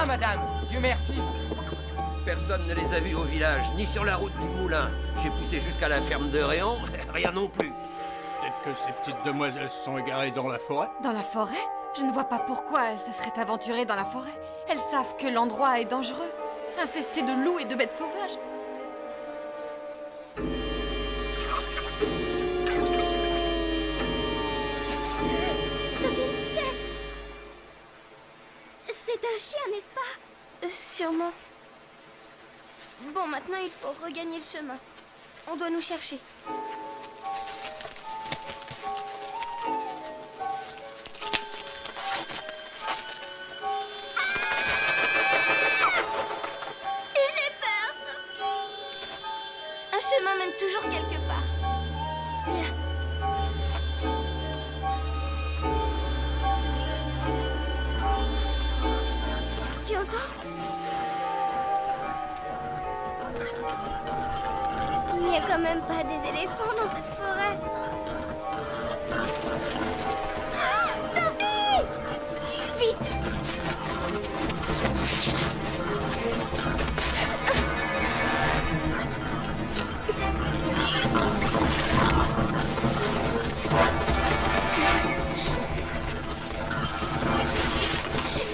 Madame, Dieu merci. Personne ne les a vus au village, ni sur la route du moulin. J'ai poussé jusqu'à la ferme de Réan, rien non plus. Peut-être que ces petites demoiselles se sont égarées dans la forêt. Dans la forêt? Je ne vois pas pourquoi elles se seraient aventurées dans la forêt. Elles savent que l'endroit est dangereux, infesté de loups et de bêtes sauvages. C'est un chien, n'est-ce pas? Sûrement. Bon, maintenant il faut regagner le chemin. On doit nous chercher. J'ai peur, Sophie. Un chemin mène toujours quelque part. Viens. Tu entends? Il n'y a quand même pas des éléphants dans cette forêt. Sophie! Vite!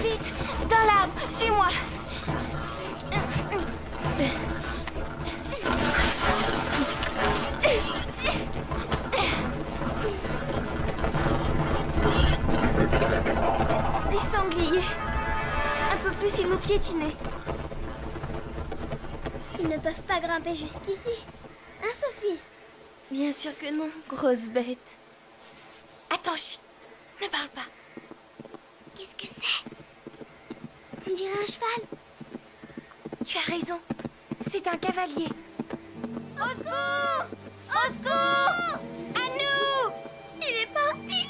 Vite! Dans l'arbre! Suis-moi! Des sangliers. Un peu plus, ils nous piétinaient. Ils ne peuvent pas grimper jusqu'ici. Hein, Sophie? Bien sûr que non, grosse bête. Attends, chut, ne parle pas. Qu'est-ce que c'est? On dirait un cheval. Tu as raison, c'est un cavalier. Au secours! Au secours! À nous! Il est parti.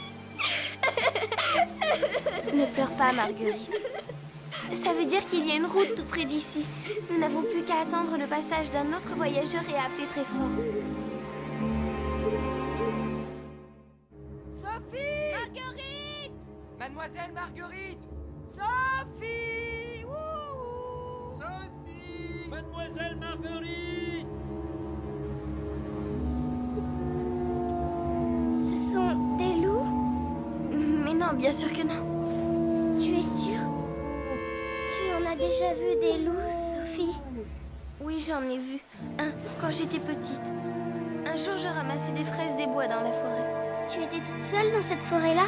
Ne pleure pas, Marguerite. Ça veut dire qu'il y a une route tout près d'ici. Nous n'avons plus qu'à attendre le passage d'un autre voyageur et à appeler très fort. Sophie! Marguerite! Mademoiselle Marguerite! Sophie! Wouhou! Sophie! Mademoiselle Marguerite! Ce sont des loups? Mais non, bien sûr que non. Tu es sûre? Tu en as déjà vu des loups, Sophie? Oui, j'en ai vu un quand j'étais petite. Un jour, je ramassais des fraises des bois dans la forêt. Tu étais toute seule dans cette forêt-là?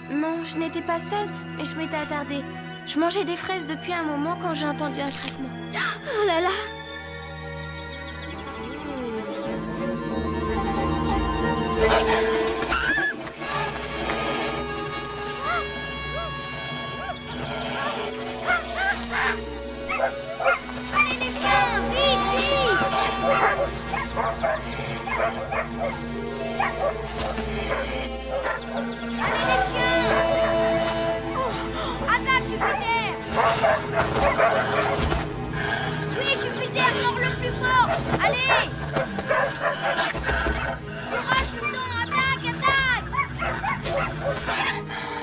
Non, je n'étais pas seule, mais je m'étais attardée. Je mangeais des fraises depuis un moment quand j'ai entendu un craquement. Oh là là! Allez les chiens! Vite, vite! Allez les chiens! Oh, attaque, Jupiter! Oui, Jupiter, mord le plus fort! Allez! Courage, Pluton! Attaque, attaque!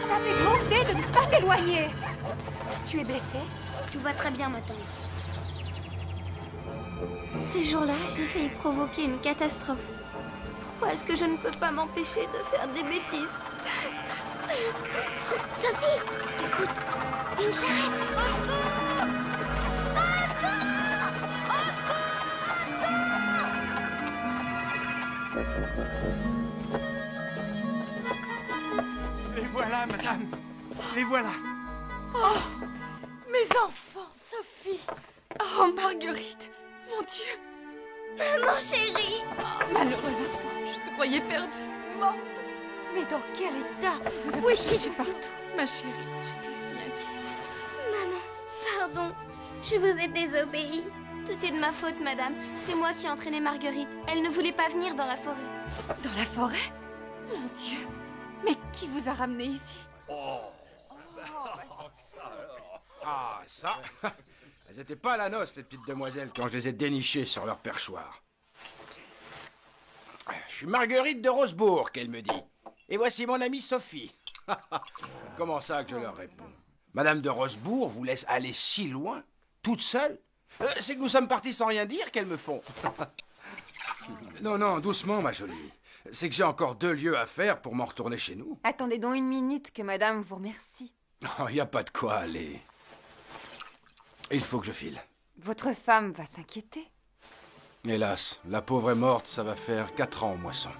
T'avais grandé de ne pas t'éloigner. Tu es blessé? Tout va très bien, ma tante. Ce jour-là, j'ai failli provoquer une catastrophe. Pourquoi est-ce que je ne peux pas m'empêcher de faire des bêtises? Sophie, écoute, une charrette. Au secours! Au secours! Au secours! Les voilà, madame. Les voilà. Oh, mes enfants, Sophie. Oh, Marguerite, mon Dieu. Maman chérie. Oh, malheureuse enfant, je te croyais perdue, morte. Mais dans quel état? Vous avez cherché partout, ma chérie. J'ai vu si inquiet. Maman, pardon, je vous ai désobéi. Tout est de ma faute, madame. C'est moi qui ai entraîné Marguerite. Elle ne voulait pas venir dans la forêt. Dans la forêt? Mon Dieu. Mais qui vous a ramené ici? Ah, ça. Elles n'étaient pas à la noce, les petites demoiselles, quand je les ai dénichées sur leur perchoir. Je suis Marguerite de Rosebourg, qu'elle me dit. Et voici mon amie Sophie. Comment ça que je leur réponds? Madame de Rosebourg vous laisse aller si loin, toute seule? C'est que nous sommes partis sans rien dire qu'elles me font. Non, non, doucement, ma jolie. C'est que j'ai encore 2 lieues à faire pour m'en retourner chez nous. Attendez donc une minute que madame vous remercie. Oh, y a pas de quoi, allez. Il faut que je file. Votre femme va s'inquiéter. Hélas, la pauvre est morte, ça va faire 4 ans en moisson.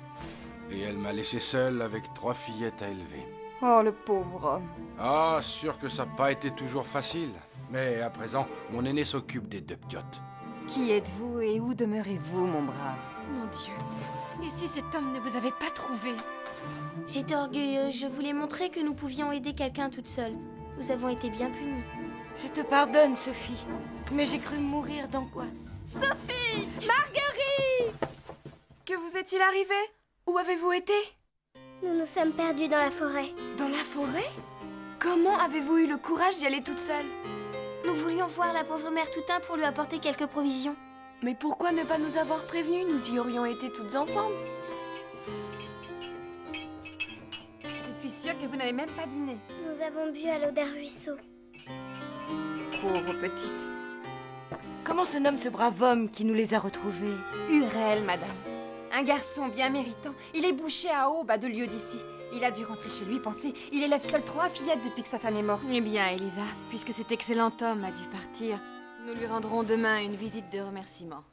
Et elle m'a laissé seule avec 3 fillettes à élever. Oh, le pauvre homme. Ah, sûr que ça n'a pas été toujours facile. Mais à présent, mon aîné s'occupe des 2 ptiotes. Qui êtes-vous et où demeurez-vous, mon brave? Mon Dieu. Et si cet homme ne vous avait pas trouvé? J'étais orgueilleuse, je voulais montrer que nous pouvions aider quelqu'un toute seule. Nous avons été bien punis. Je te pardonne, Sophie, mais j'ai cru mourir d'angoisse. Sophie! Marguerite! Que vous est-il arrivé? Où avez-vous été? Nous nous sommes perdus dans la forêt. Dans la forêt? Comment avez-vous eu le courage d'y aller toute seule? Nous voulions voir la pauvre mère Toutain pour lui apporter quelques provisions. Mais pourquoi ne pas nous avoir prévenus? Nous y aurions été toutes ensemble. Je suis sûre que vous n'avez même pas dîné. Nous avons bu à l'eau d'un ruisseau. Pauvre petite. Comment se nomme ce brave homme qui nous les a retrouvés? Hurel, madame. Un garçon bien méritant. Il est bouché à Aube, à 2 lieues d'ici. Il a dû rentrer chez lui, pensez. Il élève seul 3 fillettes depuis que sa femme est morte. Eh bien, Elisa, puisque cet excellent homme a dû partir, nous lui rendrons demain une visite de remerciement.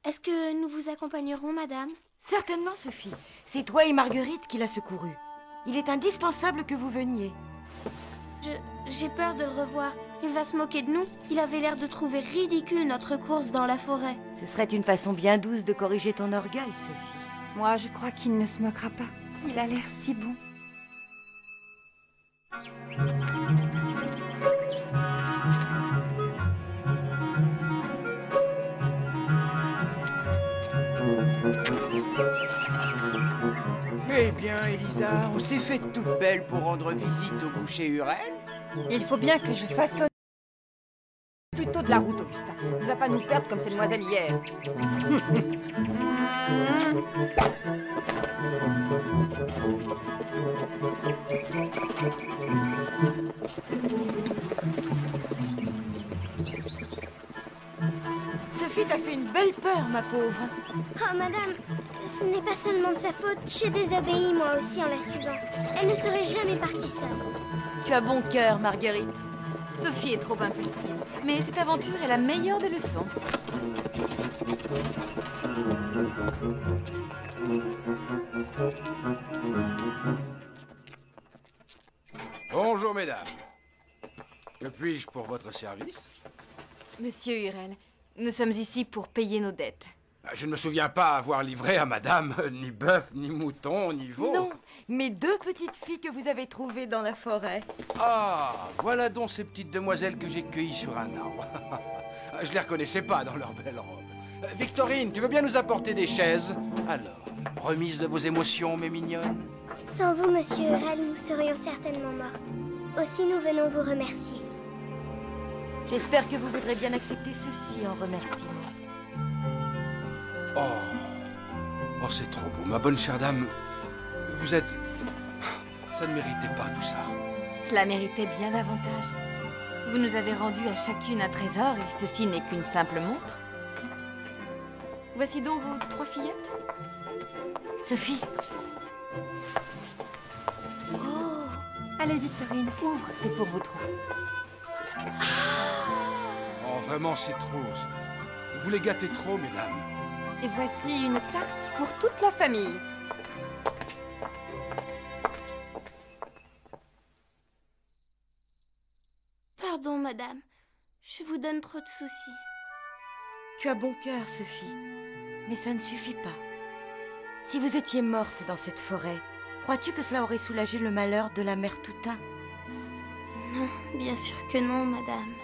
Est-ce que nous vous accompagnerons, madame? Certainement, Sophie. C'est toi et Marguerite qui l'a secouru. Il est indispensable que vous veniez. J'ai peur de le revoir. Il va se moquer de nous. Il avait l'air de trouver ridicule notre course dans la forêt. Ce serait une façon bien douce de corriger ton orgueil, Sophie. Moi, je crois qu'il ne se moquera pas. Il a l'air si bon. Eh bien, Elisa, on s'est fait toute belle pour rendre visite au boucher Hurel. Il faut bien que je façonne plutôt de la route, Augustin. Ne va pas nous perdre comme cette demoiselle hier. Sophie t'a fait une belle peur, ma pauvre. Oh, madame, ce n'est pas seulement de sa faute. J'ai désobéi, moi aussi, en la suivant. Elle ne serait jamais partie seule. Tu as bon cœur, Marguerite. Sophie est trop impulsive, mais cette aventure est la meilleure des leçons. Bonjour, mesdames. Que puis-je pour votre service? Monsieur Hurel, nous sommes ici pour payer nos dettes. Je ne me souviens pas avoir livré à madame ni bœuf, ni mouton, ni veau. Non, mais 2 petites filles que vous avez trouvées dans la forêt. Ah, voilà donc ces petites demoiselles que j'ai cueillies sur un arbre. Je les reconnaissais pas dans leurs belles robes. Victorine, tu veux bien nous apporter des chaises? Alors, remise de vos émotions, mes mignonnes? Sans vous, monsieur Hurel, nous serions certainement mortes. Aussi, nous venons vous remercier. J'espère que vous voudrez bien accepter ceci en remerciement. Oh, c'est trop beau, ma bonne chère dame. Vous êtes... Ça ne méritait pas tout ça. Cela méritait bien davantage. Vous nous avez rendu à chacune un trésor et ceci n'est qu'une simple montre. Voici donc vos 3 fillettes. Sophie. Oh. Allez, Victorine, ouvre, c'est pour vous 3. Oh, vraiment, c'est trop. Vous les gâtez trop, mesdames. Et voici une tarte pour toute la famille. Pardon, madame. Je vous donne trop de soucis. Tu as bon cœur, Sophie. Mais ça ne suffit pas. Si vous étiez morte dans cette forêt, crois-tu que cela aurait soulagé le malheur de la mère Toutain? Non, bien sûr que non, madame.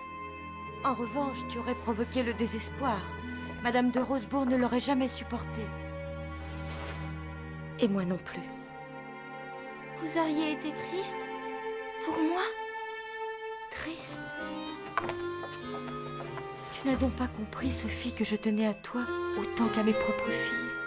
En revanche, tu aurais provoqué le désespoir. Madame de Rosebourg ne l'aurait jamais supporté. Et moi non plus. Vous auriez été triste? Pour moi? Triste? Tu n'as donc pas compris, Sophie, que je tenais à toi autant qu'à mes propres filles?